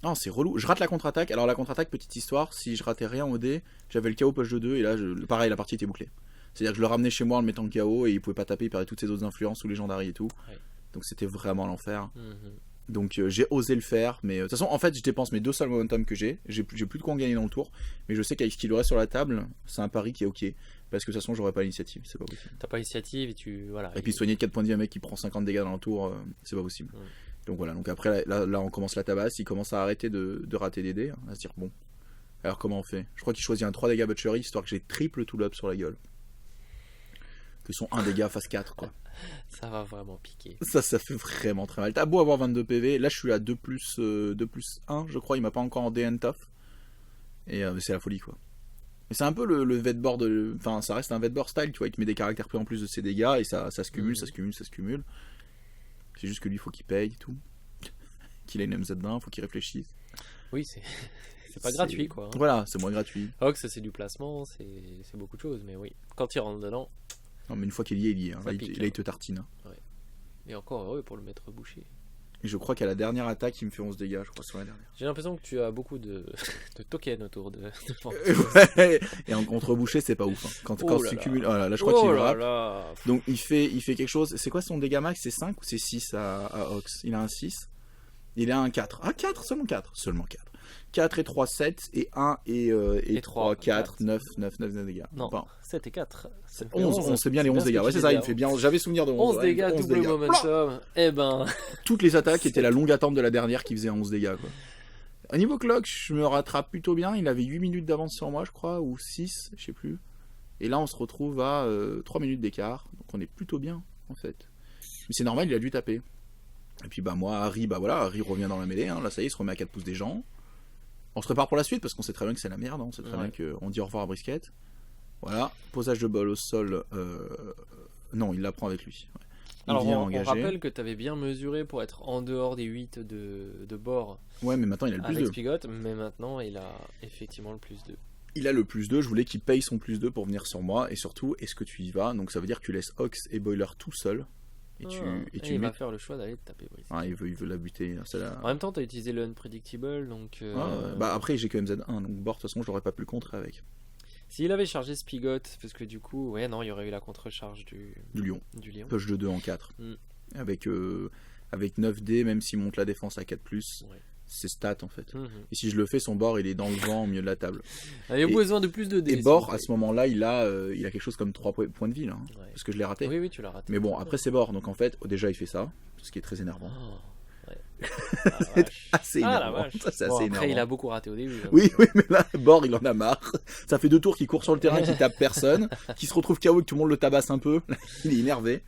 non, c'est relou. Je rate la contre-attaque. Alors la contre-attaque, petite histoire, si je ratais rien au dé, j'avais le KO poche de 2 et là, pareil, la partie était bouclée. C'est-à-dire que je le ramenais chez moi en le mettant KO et il pouvait pas taper, il perdait toutes ses autres influences ou légendary et tout. Ouais. Donc c'était vraiment l'enfer. Donc j'ai osé le faire, mais de toute façon en fait je dépense mes 2 seuls momentum que j'ai plus de quoi en gagner dans le tour, mais je sais qu'avec ce qu'il aurait sur la table, c'est un pari qui est ok, parce que de toute façon j'aurais pas l'initiative, c'est pas possible. T'as pas l'initiative et puis soigner de 4 points de vie un mec qui prend 50 dégâts dans le tour, c'est pas possible. Donc voilà, donc après là on commence la tabasse, il commence à arrêter de rater des dés, à se dire bon, alors comment on fait? Je crois qu'il choisit un 3 dégâts butchery, histoire que j'ai triple tout l'up sur la gueule. Que son 1 dégât face 4 quoi. Ça va vraiment piquer. Ça fait vraiment très mal. T'as beau avoir 22 PV, là je suis à 2+1 je crois, il m'a pas encore en DN tough. Et c'est la folie quoi. Mais c'est un peu le vetboard, enfin ça reste un vetboard style, tu vois, il te met des caractères pris en plus de ses dégâts et ça se cumule, ça se cumule. C'est juste que lui il faut qu'il paye et tout. Qu'il ait une MZ1, faut qu'il réfléchisse. Oui, c'est pas gratuit quoi. Hein. Voilà, c'est moins gratuit. Ox c'est du placement, c'est beaucoup de choses, mais oui. Quand il rentre dedans. Non, mais une fois qu'il y est, il y est. Hein. Là, il te tartine. Hein. Ouais. Et encore heureux pour le mettre bouché. Et je crois qu'à la dernière attaque, il me fait 11 dégâts, je crois, sur la dernière. J'ai l'impression que tu as beaucoup de tokens autour de ouais. Et en contre-bouché, c'est pas ouf. Hein. Quand tu cumules. Voilà, là, je crois qu'il va. Donc, il fait quelque chose. C'est quoi son dégât max? C'est 5 ou c'est 6 à Ox? Il a un 6. Il a un 4. Ah, 4, seulement 4. Seulement 4. 4 et 3, 7 et 1 et 3, 4, 9 dégâts. Non, enfin, 7 et 4. 11, c'est bien les 11 dégâts. Ouais, c'est ça, il fait bien. J'avais souvenir de 11. 11 dégâts, double momentum. Eh ben. Toutes les attaques étaient la longue attente de la dernière qui faisait 11 dégâts, quoi. À niveau clock, je me rattrape plutôt bien. Il avait 8 minutes d'avance sur moi, je crois, ou 6, je sais plus. Et là, on se retrouve à 3 minutes d'écart. Donc on est plutôt bien, en fait. Mais c'est normal, il a dû taper. Et puis, moi, Harry revient dans la mêlée. Hein. Là, ça y est, il se remet à 4 pouces des gens. On se prépare pour la suite parce qu'on sait très bien que c'est la merde. Hein. On sait très bien qu'on dit au revoir à Brisket. Voilà, posage de bol au sol. Non, il la prend avec lui. Ouais. Alors, on rappelle que tu avais bien mesuré pour être en dehors des 8 de bord. Ouais, mais maintenant il a le plus 2. Avec Spigot, mais maintenant il a effectivement le plus 2. Il a le plus 2. Je voulais qu'il paye son plus 2 pour venir sur moi. Et surtout, est-ce que tu y vas? Donc ça veut dire que tu laisses Ox et Boiler tout seul. Et il va faire le choix d'aller te taper Brisket. Ah, il veut la buter. En même temps, tu as utilisé le Unpredictable. Donc, après, j'ai que MZ1. Donc, bord, de toute façon, je l'aurais pas pu le contrer avec. S'il avait chargé Spigot, parce que du coup, il y aurait eu la contre-charge du lion. Push de 2 en 4. Avec 9 dés, même s'il monte la défense à 4+, ses stats en fait. Et si je le fais, son bord il est dans le vent au milieu de la table. Il y a besoin de plus de dés. Et bord, à ce moment-là, il a quelque chose comme 3 points de vie là, parce que je l'ai raté. Oui, tu l'as raté. Mais bon, après c'est bord, donc en fait, déjà il fait ça, ce qui est très énervant. C'est assez énervant. Ça, c'est assez énervant. Après, il a beaucoup raté au début. Oui, mais là, bord, il en a marre. Ça fait 2 tours qu'il court sur le terrain, qu'il tape personne, qu'il se retrouve KO et que tout le monde le tabasse un peu. Il est énervé.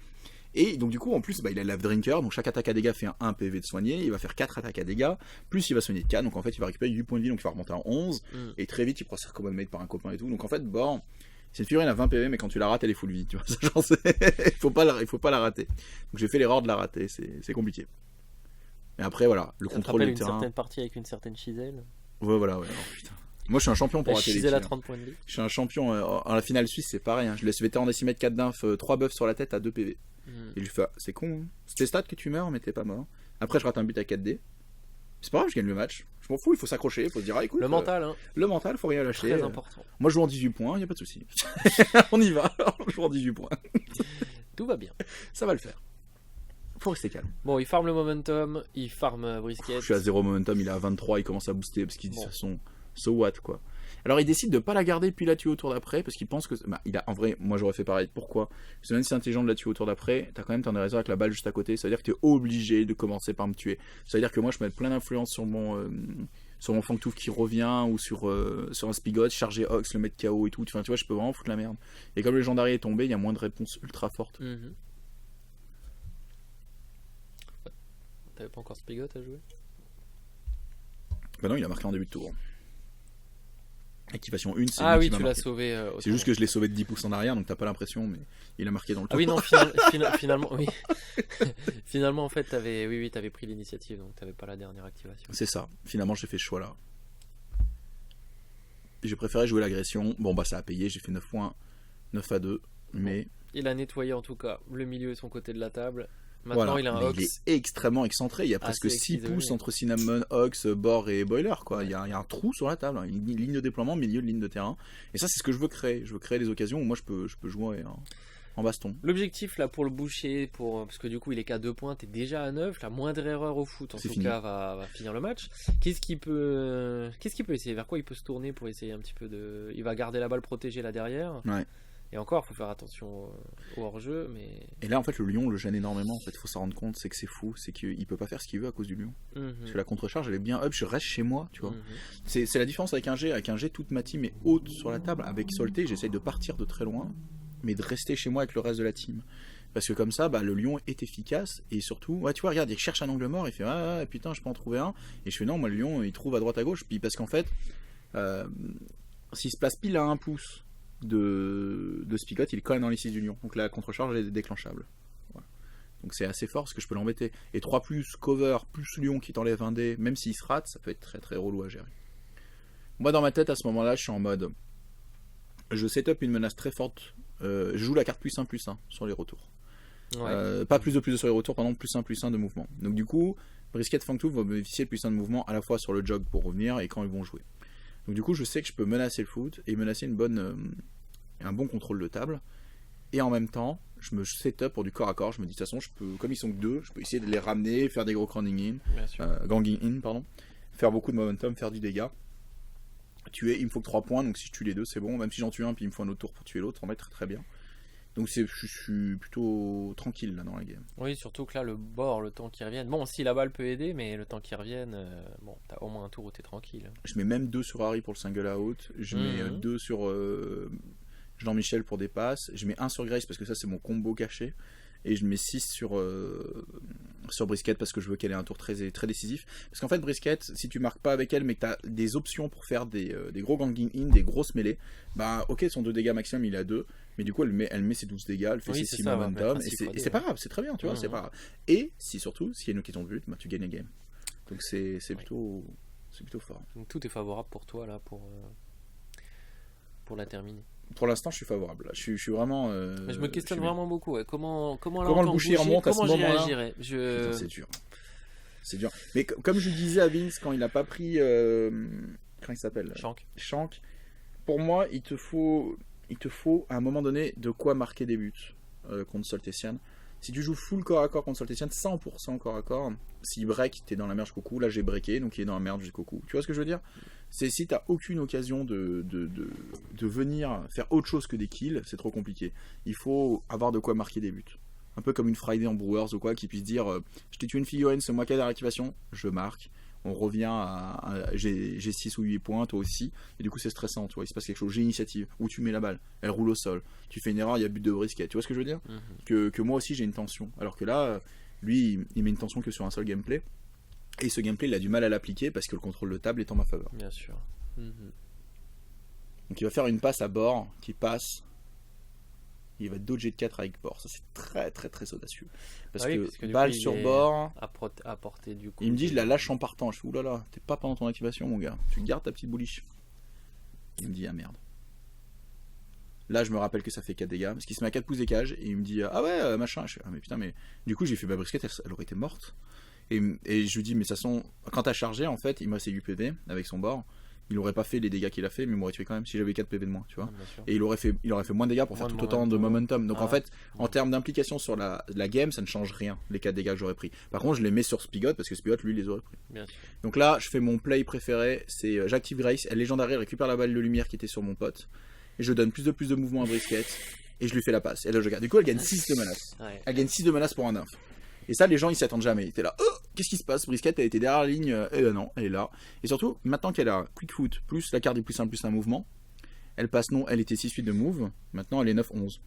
Et donc du coup en plus il a Life Drinker, donc chaque attaque à dégâts fait un 1 PV de soigner, il va faire 4 attaques à dégâts, plus il va soigner de 4, donc en fait il va récupérer 8 points de vie, donc il va remonter à 11, et très vite il pourra se faire command made par un copain et tout, donc en fait c'est une figurine à 20 PV mais quand tu la rates elle est full vie, tu vois, il faut pas la rater. Donc j'ai fait l'erreur de la rater, c'est compliqué. Et après voilà, le contrôle du terrain. Une certaine partie avec une certaine chiselle. Ouais. Oh, putain. Moi je suis un champion pour rater les kills. À 30 points de vie. Je suis un champion, en la finale suisse c'est pareil, je laisse vétéran décimètre 4 d'inf, 3 buffs sur la tête à 2 PV. Et je lui fais, c'est con, hein. C'est tes stats que tu meurs, mais t'es pas mort. Après, je rate un but à 4D. C'est pas grave, je gagne le match. Je m'en fous, il faut s'accrocher, il faut se dire, écoute. Le mental, Le mental, faut rien lâcher. Très important. Moi, je joue en 18 points, y a pas de souci. On y va, je joue en 18 points. Tout va bien. Ça va le faire. Faut rester calme. Bon, il farm le momentum, il farm brisket. Je suis à 0 momentum, il est à 23, il commence à booster parce qu'il dit, ça son so what, quoi. Alors il décide de pas la garder puis la tuer au tour d'après parce qu'il pense que en vrai moi j'aurais fait pareil. Pourquoi? Parce que même si c'est intelligent de la tuer au tour d'après, t'as quand même des raisons avec la balle juste à côté, ça veut dire que t'es obligé de commencer par me tuer. Ça veut dire que moi je mets plein d'influence sur mon Fangtooth qui revient ou sur un Spigot, charger Ox, le mettre KO et tout, enfin tu vois je peux vraiment foutre la merde. Et comme le légendarier est tombé, il y a moins de réponses ultra fortes. T'avais pas encore Spigot à jouer? Bah non, il a marqué en début de tour. Activation 1, c'est ah oui, tu l'as sauvé. C'est juste que je l'ai sauvé de 10 pouces en arrière, donc t'as pas l'impression, mais il a marqué dans le tour. Ah oui, non, finalement, oui. Finalement, en fait, t'avais pris l'initiative, donc t'avais pas la dernière activation. C'est ça. Finalement, j'ai fait ce choix-là. J'ai préféré jouer l'agression. Bon, bah, ça a payé, j'ai fait 9 points, 9 à 2, mais... Il a nettoyé, en tout cas, le milieu et son côté de la table. Maintenant, voilà. il a un Ox. Il est extrêmement excentré. Il y a presque 6 pouces entre Cinnamon, Ox, Bord et Boiler, quoi. Il y a un trou sur la table, une ligne de déploiement, milieu de ligne de terrain. Et ça, c'est ce que je veux créer. Je veux créer des occasions où moi, je peux jouer en baston. L'objectif, là, pour le boucher, parce que du coup, il est qu'à 2 points, t'es déjà à 9. La moindre erreur au foot, en tout cas, va finir le match. Qu'est-ce qu'il peut essayer? Vers quoi il peut se tourner pour essayer un petit peu de... Il va garder la balle protégée là derrière. Ouais. Et encore, il faut faire attention au hors-jeu, mais... Et là, en fait, le lion le gêne énormément. En fait, il faut s'en rendre compte, c'est que c'est fou, c'est qu'il peut pas faire ce qu'il veut à cause du lion. Parce que la contre-charge, elle est bien up, je reste chez moi, tu vois. C'est la différence avec un jet. Avec un jet, toute ma team est haute sur la table. Avec Solté, j'essaye de partir de très loin, mais de rester chez moi avec le reste de la team. Parce que comme ça, le lion est efficace, et surtout, tu vois, regarde, il cherche un angle mort, il fait, ah putain, je peux en trouver un. Et je fais, non, moi, le lion, il trouve à droite à gauche. Puis parce qu'en fait, s'il se place pile à 1 pouce de Spigot, il est quand même dans les 6 du lion, donc la contre-charge est déclenchable. Voilà. Donc c'est assez fort parce que je peux l'embêter. Et 3 plus cover plus lion qui t'enlève un dé, même s'il se rate, ça peut être très très relou à gérer. Moi dans ma tête à ce moment là, je suis en mode je setup une menace très forte, je joue la carte +1/+1 sur les retours. Pas plus de sur les retours, pendant +1/+1 de mouvement. Donc du coup, Brisket Fangtooth va bénéficier de +1 de mouvement à la fois sur le jog pour revenir et quand ils vont jouer. Donc du coup, je sais que je peux menacer le foot et menacer un bon contrôle de table. Et en même temps, je me setup pour du corps à corps. Je me dis de toute façon, comme ils sont que 2, je peux essayer de les ramener, faire des gros ganging in, faire beaucoup de momentum, faire du dégât. Tuer, il me faut que 3 points, donc si je tue les 2, c'est bon. Même si j'en tue un, puis il me faut un autre tour pour tuer l'autre, en mettre très très bien. Donc je suis plutôt tranquille là dans la game. Oui, surtout que là, le bord, le temps qu'il revienne. Bon, si la balle peut aider, mais le temps qu'il revienne, t'as au moins un tour où t'es tranquille. Je mets même 2 sur Harry pour le single out. Je mets 2 sur Jean-Michel pour des passes. Je mets 1 sur Grace parce que ça, c'est mon combo caché. Et je mets 6 sur Brisket parce que je veux qu'elle ait un tour très, très décisif. Parce qu'en fait, Brisket, si tu marques pas avec elle, mais que tu as des options pour faire des gros ganging in, des grosses mêlées, ok, son 2 dégâts maximum, il est à 2, mais du coup, elle met ses 12 dégâts, elle fait ses 6 momentum, et c'est pas grave, c'est très bien, tu vois, c'est pas grave. Et surtout, s'il y a une question de but, tu gagnes la game. Donc c'est plutôt fort. Donc tout est favorable pour toi, là, pour la terminer. Pour l'instant, je suis favorable. Là. Je suis vraiment. Mais je me questionne vraiment beaucoup. Ouais. Comment le boucher remonte à ce moment-là. Putain, c'est dur. C'est dur. Mais comme je disais à Vince quand il n'a pas pris. Comment il s'appelle? Shank. Pour moi, il te faut à un moment donné de quoi marquer des buts contre Soltessian. Si tu joues full corps à corps contre Saltesian, 100% corps à corps, s'il break, t'es dans la merde jusqu'au cou. Là, j'ai breaké, donc il est dans la merde jusqu'au cou. Tu vois ce que je veux dire? C'est si t'as aucune occasion de venir faire autre chose que des kills, c'est trop compliqué. Il faut avoir de quoi marquer des buts. Un peu comme une Friday en Brewers ou quoi, qui puisse dire je t'ai tué une figurine, c'est moi qui ai la réactivation, je marque. On revient à j'ai 6 ou 8 points, toi aussi, et du coup c'est stressant, tu vois, il se passe quelque chose, j'ai initiative, où tu mets la balle, elle roule au sol, tu fais une erreur, il y a but de brisket, tu vois ce que je veux dire? Que moi aussi j'ai une tension, alors que là, lui, il met une tension que sur un seul gameplay, et ce gameplay il a du mal à l'appliquer parce que le contrôle de table est en ma faveur. Bien sûr. Donc il va faire une passe à bord, qui passe, il va dodger de 4 avec bord, ça c'est très très très audacieux. Parce que balle sur bord, à portée du coup. Il me dit je la lâche en partant, je fais oulala, t'es pas pendant ton activation mon gars, tu gardes ta petite bouliche. Il me dit ah merde. Là je me rappelle que ça fait 4 dégâts, parce qu'il se met à 4 pouces des cages, et il me dit ah ouais machin, je fais ah mais putain mais... Du coup j'ai fait ma brisquette, elle aurait été morte. Et je lui dis mais de toute façon, quand t'as chargé en fait, il me restait 8 PV avec son bord. Il aurait pas fait les dégâts qu'il a fait, mais il m'aurait tué quand même si j'avais 4 PV de moins, tu vois. Et il aurait fait moins de dégâts pour faire tout autant de momentum. Donc en fait, en termes d'implication sur la game, ça ne change rien, les 4 dégâts que j'aurais pris. Par contre, je les mets sur Spigot, parce que Spigot, lui, les aurait pris. Donc là, je fais mon play préféré, c'est j'active Grace, elle légendaire, elle récupère la balle de lumière qui était sur mon pote, et je donne plus de mouvement à Brisket, et je lui fais la passe. Et là, je garde. Du coup, elle gagne 6 de menace. Elle gagne 6 de menace pour un nymph. Et ça, les gens, ils s'y attendent jamais. Ils étaient là, oh, qu'est-ce qui se passe? Brisket, elle était derrière la ligne. Et ben non, elle est là. Et surtout, maintenant qu'elle a Quick Foot, plus la carte du plus un mouvement, elle passe non, elle était 6-8 de move. Maintenant, elle est 9-11.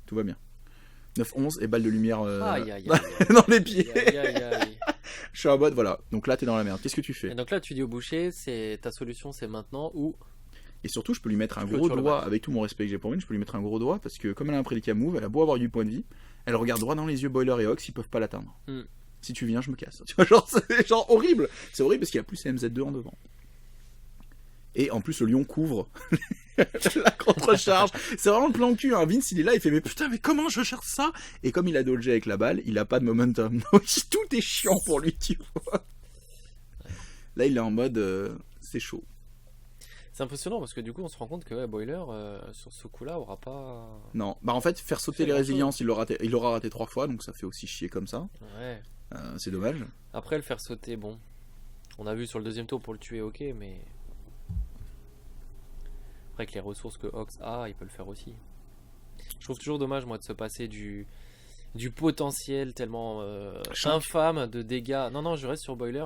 Tout va bien. 9-11 et balle de lumière dans les pieds. Je suis en mode, voilà. Donc là, t'es dans la merde. Qu'est-ce que tu fais? Et donc là, tu dis au boucher, ta solution, c'est maintenant ou. Et surtout, je peux lui mettre un gros doigt, avec tout mon respect que j'ai pour lui, je peux lui mettre un gros doigt, parce que comme elle a un prédicat move, elle a beau avoir 8 points de vie, elle regarde droit dans les yeux Boiler et Ox, ils peuvent pas l'atteindre. Si tu viens, je me casse. Tu vois, c'est genre horrible. C'est horrible parce qu'il y a plus MZ2 en devant. Et en plus, le lion couvre la contre-charge. C'est vraiment le plan cul. Hein. Vince, il est là, il fait mais putain, mais comment je cherche ça? Et comme il a dodgé avec la balle, il a pas de momentum. Donc tout est chiant pour lui, tu vois. Là, il est en mode c'est chaud. C'est impressionnant parce que du coup on se rend compte que Boiler sur ce coup-là aura pas. Non, bah en fait faire sauter les résiliences, il l'aura raté 3 fois, donc ça fait aussi chier comme ça. Ouais. C'est dommage. Après le faire sauter, bon, on a vu sur le deuxième tour pour le tuer, ok, mais après avec les ressources que Ox a, il peut le faire aussi. Je trouve toujours dommage moi de se passer du potentiel tellement infâme de dégâts. Non, je reste sur Boiler.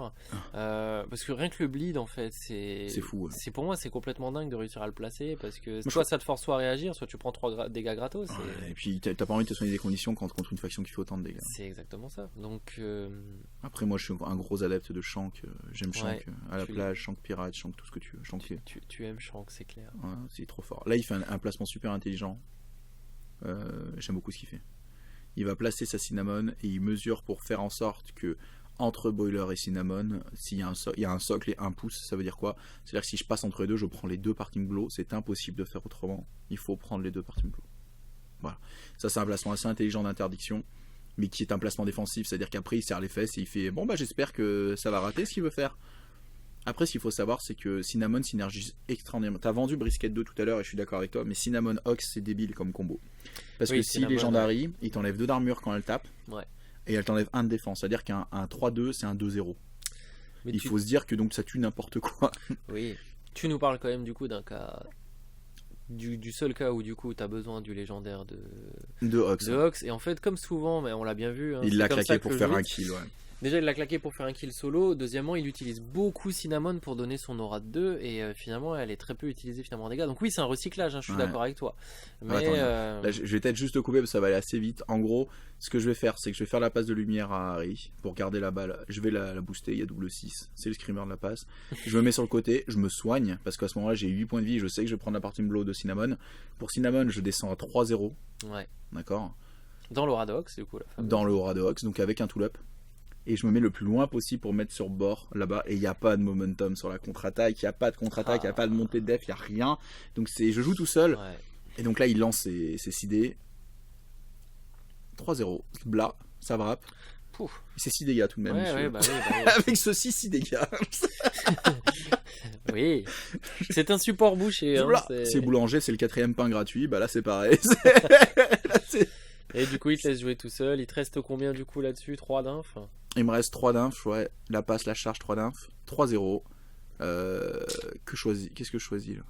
Parce que rien que le bleed, en fait, c'est fou. Ouais. Pour moi, c'est complètement dingue de réussir à le placer. Parce que soit ça te force soit à réagir, soit tu prends 3 dégâts gratos. Et puis, t'as pas envie de te soigner des conditions contre une faction qui fait autant de dégâts. C'est exactement ça. Donc, après, moi, je suis un gros adepte de Shank. J'aime Shank à la plage, Shank pirate, Shank tout ce que tu veux. Shank tu aimes Shank, c'est clair. Ouais, c'est trop fort. Là, il fait un placement super intelligent. J'aime beaucoup ce qu'il fait. Il va placer sa Cinnamon et il mesure pour faire en sorte que entre Boiler et Cinnamon, s'il y a un socle et un pouce, ça veut dire quoi? C'est-à-dire que si je passe entre les deux, je prends les 2 parting blows. C'est impossible de faire autrement. Il faut prendre les 2 parting blows. Voilà. Ça, c'est un placement assez intelligent d'interdiction, mais qui est un placement défensif. C'est-à-dire qu'après, il serre les fesses et il fait bon, bah j'espère que ça va rater ce qu'il veut faire. Après, ce qu'il faut savoir, c'est que Cinnamon synergise extraordinairement. T'as vendu Brisket 2 tout à l'heure et je suis d'accord avec toi, mais Cinnamon Ox, c'est débile comme combo. Parce que si Legendary, il t'enlève 2 d'armure quand elle tape, et elle t'enlève 1 de défense. C'est-à-dire qu'un 3-2, c'est un 2-0. Il faut se dire que donc ça tue n'importe quoi. Oui. Tu nous parles quand même du coup d'un cas. Du seul cas où du coup t'as besoin du légendaire de Ox. Et en fait, comme souvent, mais on l'a bien vu. Il l'a claqué pour faire un kill, ouais. Déjà, il l'a claqué pour faire un kill solo. Deuxièmement, il utilise beaucoup Cinnamon pour donner son aura de 2. Et finalement, elle est très peu utilisée finalement en dégâts. Donc oui, c'est un recyclage, hein, je suis d'accord avec toi. Mais là, je vais peut-être juste te couper parce que ça va aller assez vite. En gros, ce que je vais faire, c'est que je vais faire la passe de lumière à Harry pour garder la balle. Je vais la booster, il y a double 6. C'est le screamer de la passe. Je me mets sur le côté, je me soigne parce qu'à ce moment-là, j'ai 8 points de vie. Je sais que je vais prendre la partie blow de Cinnamon. Pour Cinnamon, je descends à 3-0. Ouais. D'accord. Dans l'aura de Ox, du coup. Dans l'aura de Ox, donc avec un tool-up. Et je me mets le plus loin possible pour mettre sur bord là-bas. Et il n'y a pas de momentum sur la contre-attaque, il n'y a pas de contre-attaque, il n'y a pas de montée de def, il n'y a rien. Donc je joue tout seul. Ouais. Et donc là, il lance ses 6 dés. 3-0. Bla, ça wrap. C'est 6 dégâts tout de même. Ouais, bah oui. Avec ceci, 6 dégâts. Oui. C'est un support bouché. Hein, c'est boulanger, c'est le 4e pain gratuit. Bah là, c'est pareil. Et du coup, il te laisse jouer tout seul. Il te reste combien du coup là-dessus? 3 d'inf? Il me reste 3 d'inf, ouais. La passe, la charge, 3 d'inf. 3-0. Qu'est-ce que je choisis là?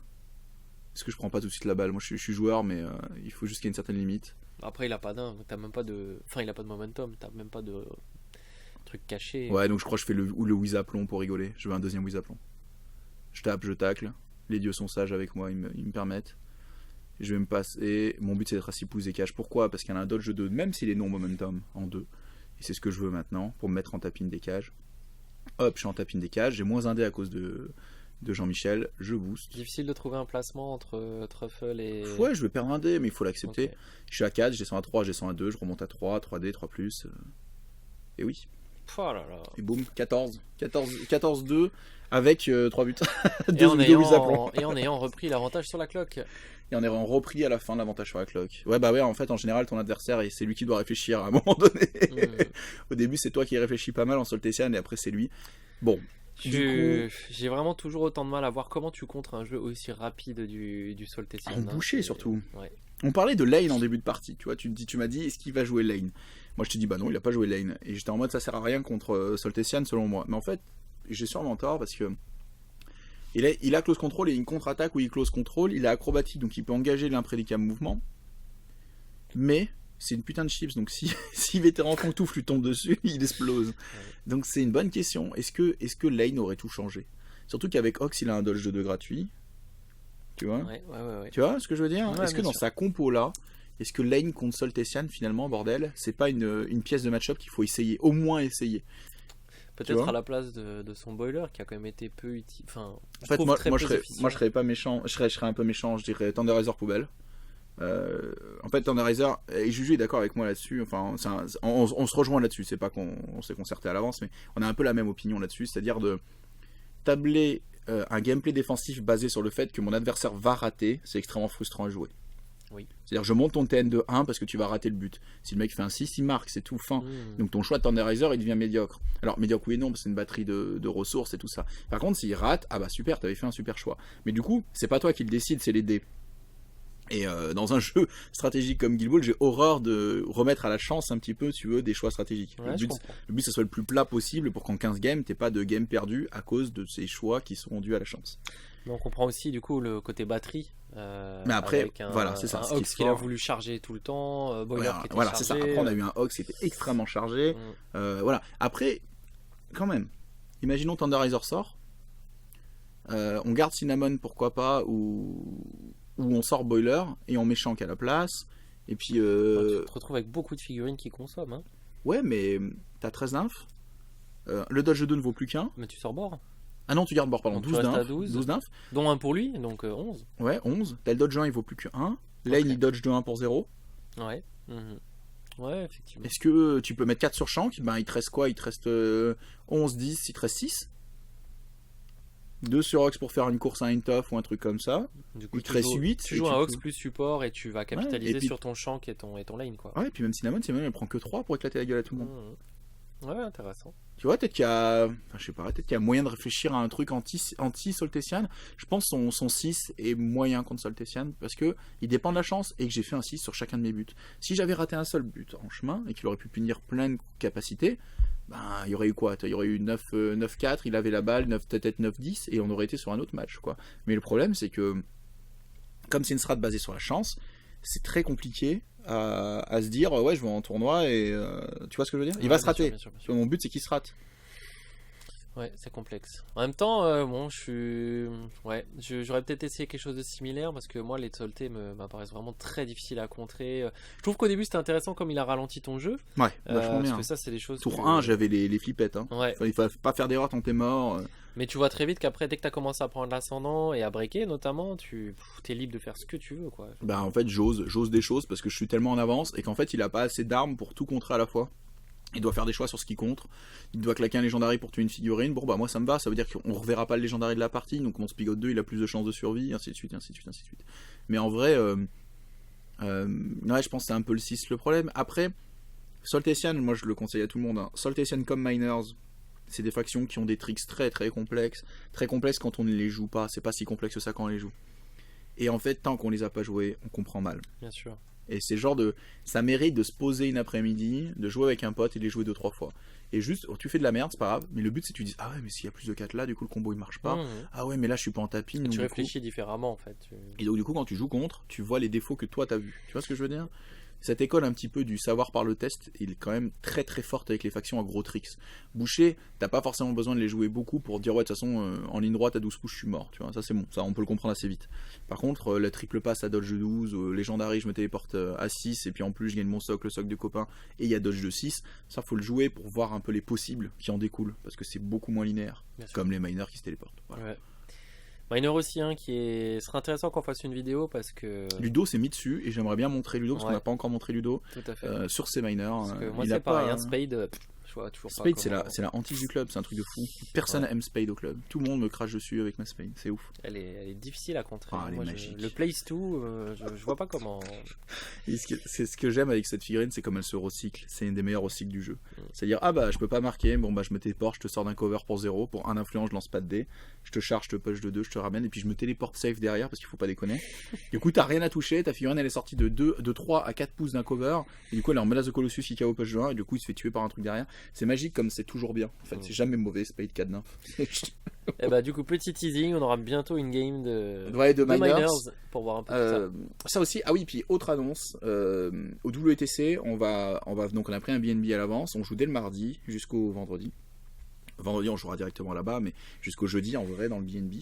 Est-ce que je prends pas tout de suite la balle? Moi je suis joueur, mais il faut juste qu'il y ait une certaine limite. Après, il a pas d'inf, t'as même pas de. Enfin, il a pas de momentum, t'as même pas de truc caché. Ouais, donc je crois que je fais le whiz à plomb pour rigoler. Je veux un deuxième whiz à plomb. Je tape, je tacle. Les dieux sont sages avec moi, ils me permettent. Je vais me passer. Mon but c'est d'être à 6 pouces des cages. Pourquoi? Parce qu'il y a un dodge de 2, même s'il est non momentum en 2. Et c'est ce que je veux maintenant pour me mettre en tapine des cages. Hop, je suis en tapine des cages. J'ai moins un dé à cause de Jean-Michel. Je booste. Difficile de trouver un placement entre Truffle et. Ouais, je vais perdre un dé, mais il faut l'accepter. Ok. Je suis à 4, je descends à 3, je descends à 2, je remonte à 3, 3D, 3 plus. Et oui. Oh là là. Et boum, 14-2 avec 3 buts. Et en ayant repris l'avantage sur la cloque. Et on est repris à la fin l'avantage sur la cloque. Ouais, bah ouais, en fait, en général, ton adversaire, c'est lui qui doit réfléchir à un moment donné. Au début, c'est toi qui réfléchis pas mal en Soltesian, et après, c'est lui. Bon. J'ai vraiment toujours autant de mal à voir comment tu contres un jeu aussi rapide du Soltesian. En boucher, surtout. Ouais. On parlait de lane en début de partie, tu vois, tu m'as dit, est-ce qu'il va jouer lane? Moi, je te dis, bah non, il a pas joué lane. Et j'étais en mode, ça sert à rien contre Soltesian, selon moi. Mais en fait, j'ai sûrement tort, parce que il a close control et une contre-attaque où il close control, il a acrobatique, donc il peut engager l'imprédicable mouvement. Mais c'est une putain de chips, donc si vétéran pantoufle lui tombe dessus, il explose. Ouais. Donc c'est une bonne question. Est-ce que lane aurait tout changé? Surtout qu'avec Ox, il a un dodge de 2 gratuit. Tu vois? Ouais. Tu vois ce que je veux dire? Ouais, est-ce que dans sa compo là, est-ce que lane contre Soltesian, finalement, bordel, c'est pas une pièce de match-up qu'il faut essayer, au moins essayer? Peut-être à la place de son boiler qui a quand même été peu utile. Enfin, en fait, moi je serais pas méchant, je serais un peu méchant, je dirais Tenderizer poubelle. En fait, Tenderizer, et Juju est d'accord avec moi là-dessus. Enfin, on se rejoint là-dessus. C'est pas qu'on s'est concerté à l'avance, mais on a un peu la même opinion là-dessus, c'est-à-dire de tabler un gameplay défensif basé sur le fait que mon adversaire va rater. C'est extrêmement frustrant à jouer. Oui. C'est-à-dire je monte ton TN de 1 parce que tu vas rater le but. Si le mec fait un 6, il marque, c'est tout, fin. Donc ton choix de Tenderizer, il devient médiocre. Alors médiocre oui et non, parce que c'est une batterie de ressources et tout ça. Par contre, s'il rate, ah bah super, t'avais fait un super choix. Mais du coup, c'est pas toi qui le décide, c'est les dés. Et dans un jeu stratégique comme Guild Ball, j'ai horreur de remettre à la chance un petit peu, tu veux, des choix stratégiques. Ouais, le but, c'est que ce soit le plus plat possible pour qu'en 15 games, t'aies pas de game perdu à cause de ces choix qui seront dus à la chance. Mais on comprend aussi du coup le côté batterie. Mais après, avec voilà, c'est ça. Un Ox qu'il a voulu charger tout le temps, Boiler qui était chargé. C'est ça. Après, on a eu un Ox qui était extrêmement chargé. Voilà. Après, quand même, imaginons Tenderizer sort. On garde Cinnamon, pourquoi pas, ou on sort Boiler et on met Shank à la place. Et puis. Tu te retrouves avec beaucoup de figurines qui consomment. Hein. Ouais, mais t'as 13 nymphes. Le dodge 2 ne vaut plus qu'un. Mais tu sors bord. Ah non, tu gardes bord, pardon. 12 nymphes. Dont un pour lui, donc 11. Ouais, 11. T'as le dodge 1, il vaut plus que 1. Lane, il dodge de 1 pour 0. Ouais. Ouais, effectivement. Est-ce que tu peux mettre 4 sur Shank? Ben, il te reste quoi? Il te reste 11, 10, il te reste 6. 2 sur Ox pour faire une course à Intoff ou un truc comme ça. Du coup, il te reste 8. Tu joues un Ox plus support et tu vas capitaliser sur ton Shank et ton lane, quoi. Ouais, et puis même Cinnamon, elle prend que 3 pour éclater la gueule à tout le monde. Ouais, intéressant. Tu vois, peut-être qu'il y a. Enfin, je sais pas, peut-être qu'il y a moyen de réfléchir à un truc anti-Soltesian. Je pense que son 6 est moyen contre Soltesian parce que il dépend de la chance et que j'ai fait un 6 sur chacun de mes buts. Si j'avais raté un seul but en chemin et qu'il aurait pu punir plein de capacités, ben, il y aurait eu quoi? Il y aurait eu 9-4, il avait la balle, peut-être 9-10 et on aurait été sur un autre match, quoi. Mais le problème, c'est que comme c'est une strat basée sur la chance, c'est très compliqué à se dire ouais, je vais en tournoi et tu vois ce que je veux dire? Il va se rater. Bien sûr. Mon but, c'est qu'il se rate. Ouais, c'est complexe. En même temps, bon, j'aurais peut-être essayé quelque chose de similaire parce que moi, les Solté m'apparaissent vraiment très difficiles à contrer. Je trouve qu'au début, c'était intéressant comme il a ralenti ton jeu. Ouais, vachement bien. Parce que ça, c'est des choses. Tour 1, j'avais les flippettes. Hein. Ouais. Il fallait pas faire d'erreur tant t'es mort. Mais tu vois très vite qu'après, dès que tu as commencé à prendre l'ascendant et à breaker, notamment, tu es libre de faire ce que tu veux, quoi. Bah, en fait, j'ose des choses parce que je suis tellement en avance et qu'en fait, il a pas assez d'armes pour tout contrer à la fois. Il doit faire des choix sur ce qu'il contre. Il doit claquer un légendary pour tuer une figurine. Bon, bah, moi, ça me va. Ça veut dire qu'on reverra pas le légendary de la partie. Donc, mon Spigot 2, il a plus de chances de survie, ainsi de suite, ainsi de suite, ainsi de suite. Mais en vrai, ouais, je pense que c'est un peu le 6 le problème. Après, Soltesian, moi, je le conseille à tout le monde. Hein. Soltesian comme Miners, c'est des factions qui ont des tricks très, très complexes. Très complexes quand on ne les joue pas. C'est pas si complexe que ça quand on les joue. Et en fait, tant qu'on les a pas joués, on comprend mal. Bien sûr. Et c'est le genre de... Ça mérite de se poser une après-midi, de jouer avec un pote et de les jouer 2-3 fois. Et juste, tu fais de la merde, c'est pas grave, mais le but c'est que tu dis, ah ouais, mais s'il y a plus de 4 là, du coup le combo il marche pas. Ah ouais, mais là je suis pas en tapis. Tu réfléchis différemment en fait. Et donc du coup, quand tu joues contre, tu vois les défauts que toi t'as vus. Tu vois ce que je veux dire? Cette école un petit peu du savoir par le test, il est quand même très très forte avec les factions à gros tricks. Boucher, t'as pas forcément besoin de les jouer beaucoup pour dire ouais de toute façon en ligne droite à 12 pouces je suis mort, tu vois, ça c'est bon, ça on peut le comprendre assez vite. Par contre la triple passe à dodge 12, légendary je me téléporte à 6 et puis en plus je gagne mon socle, le socle de copain et il y a dodge de 6, ça faut le jouer pour voir un peu les possibles qui en découlent, parce que c'est beaucoup moins linéaire, comme les miners qui se téléportent. Voilà. Ouais. Miner aussi, hein, ce serait intéressant qu'on fasse une vidéo parce que... Ludo s'est mis dessus et j'aimerais bien montrer Ludo parce qu'on n'a pas encore montré Ludo. Tout à fait. Sur ces miners. Parce que moi c'est pareil, un Spade, je vois toujours Spade, pas. c'est la hantise du club, c'est un truc de fou. Personne aime Spade au club. Tout le monde me crache dessus avec ma Spade, c'est ouf. Elle est difficile à contrer. Moi, le Place 2, je vois pas comment. C'est ce que j'aime avec cette figurine, c'est comme elle se recycle. C'est une des meilleures recycles du jeu. C'est-à-dire, ah bah je peux pas marquer, bon bah je me téléporte, je te sors d'un cover pour 0, pour un influence, je lance pas de dés, je te charge, je te push de 2, je te ramène, et puis je me téléporte safe derrière parce qu'il faut pas déconner. Du coup, t'as rien à toucher, ta figurine elle est sortie de 3 à 4 pouces d'un cover, et du coup elle est en menace de Colossus qui KO push de 1, et du coup il se fait tuer par un truc derrière. C'est magique comme c'est toujours bien. En fait, c'est jamais mauvais, Spade 4 nymphes. Et bah du coup petit teasing, on aura bientôt une game de miners pour voir un peu ça aussi. Ah oui, puis autre annonce, au WTC on va donc on a pris un BNB à l'avance, on joue dès le mardi jusqu'au vendredi. Vendredi on jouera directement là-bas, mais jusqu'au jeudi en vrai dans le BNB,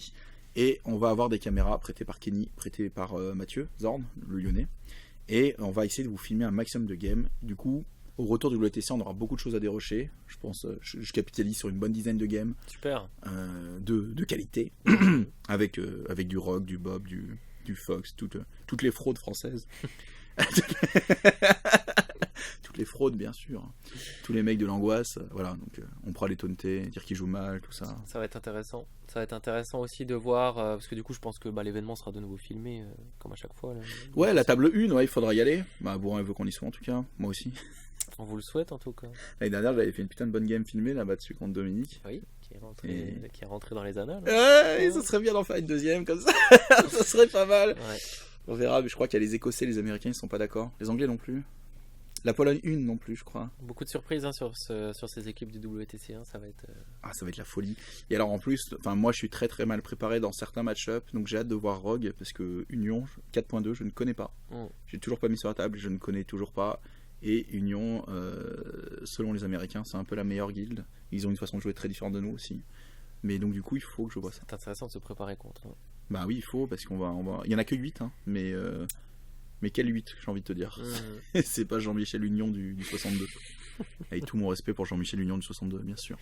et on va avoir des caméras prêtées par Kenny, prêtées par Mathieu Zorn, le lyonnais, et on va essayer de vous filmer un maximum de games. Du coup au retour du WTC, on aura beaucoup de choses à dérocher. Je pense, je capitalise sur une bonne dizaine de games. Super. De qualité, avec du Rogue, du Bob, du Fox, toutes les fraudes françaises. Toutes les fraudes, bien sûr. Tous les mecs de l'angoisse. Voilà, donc on pourra les taunter, dire qu'ils jouent mal, tout ça. Ça va être intéressant. Ça va être intéressant aussi de voir, parce que du coup, je pense que l'événement sera de nouveau filmé, comme à chaque fois. Là. Ouais, la table 1, ouais, il faudra y aller. Bon, il veut qu'on y soit en tout cas, moi aussi. On vous le souhaite en tout cas. L'année dernière, j'avais fait une putain de bonne game filmée là-bas dessus contre Dominique. Oui, qui est rentré dans les annales. Ouais, ça serait bien d'en faire une deuxième comme ça. Ça serait pas mal. Ouais. On verra, mais je crois qu'il y a les Écossais, les Américains, ils sont pas d'accord. Les Anglais non plus. La Pologne une non plus, je crois. Beaucoup de surprises hein, sur ces équipes du WTC, hein, ça va être... ça va être la folie. Et alors en plus, moi je suis très très mal préparé dans certains match-up, donc j'ai hâte de voir Rogue, parce que Union 4.2, je ne connais pas. J'ai toujours pas mis sur la table, je ne connais toujours pas. Et Union, selon les Américains, c'est un peu la meilleure guilde. Ils ont une façon de jouer très différente de nous aussi. Mais donc du coup, il faut que je vois ça. C'est intéressant de se préparer contre. Hein. Bah oui, il faut, parce qu'on va... Il y en a que 8, hein, mais quel 8, j'ai envie de te dire. C'est pas Jean-Michel Union du 62. Avec tout mon respect pour Jean-Michel Union du 62, bien sûr.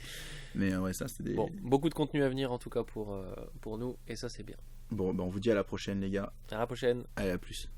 Mais ouais, ça c'est des... Bon, beaucoup de contenu à venir en tout cas pour nous, et ça c'est bien. Bon, on vous dit à la prochaine les gars. À la prochaine. Allez, à plus.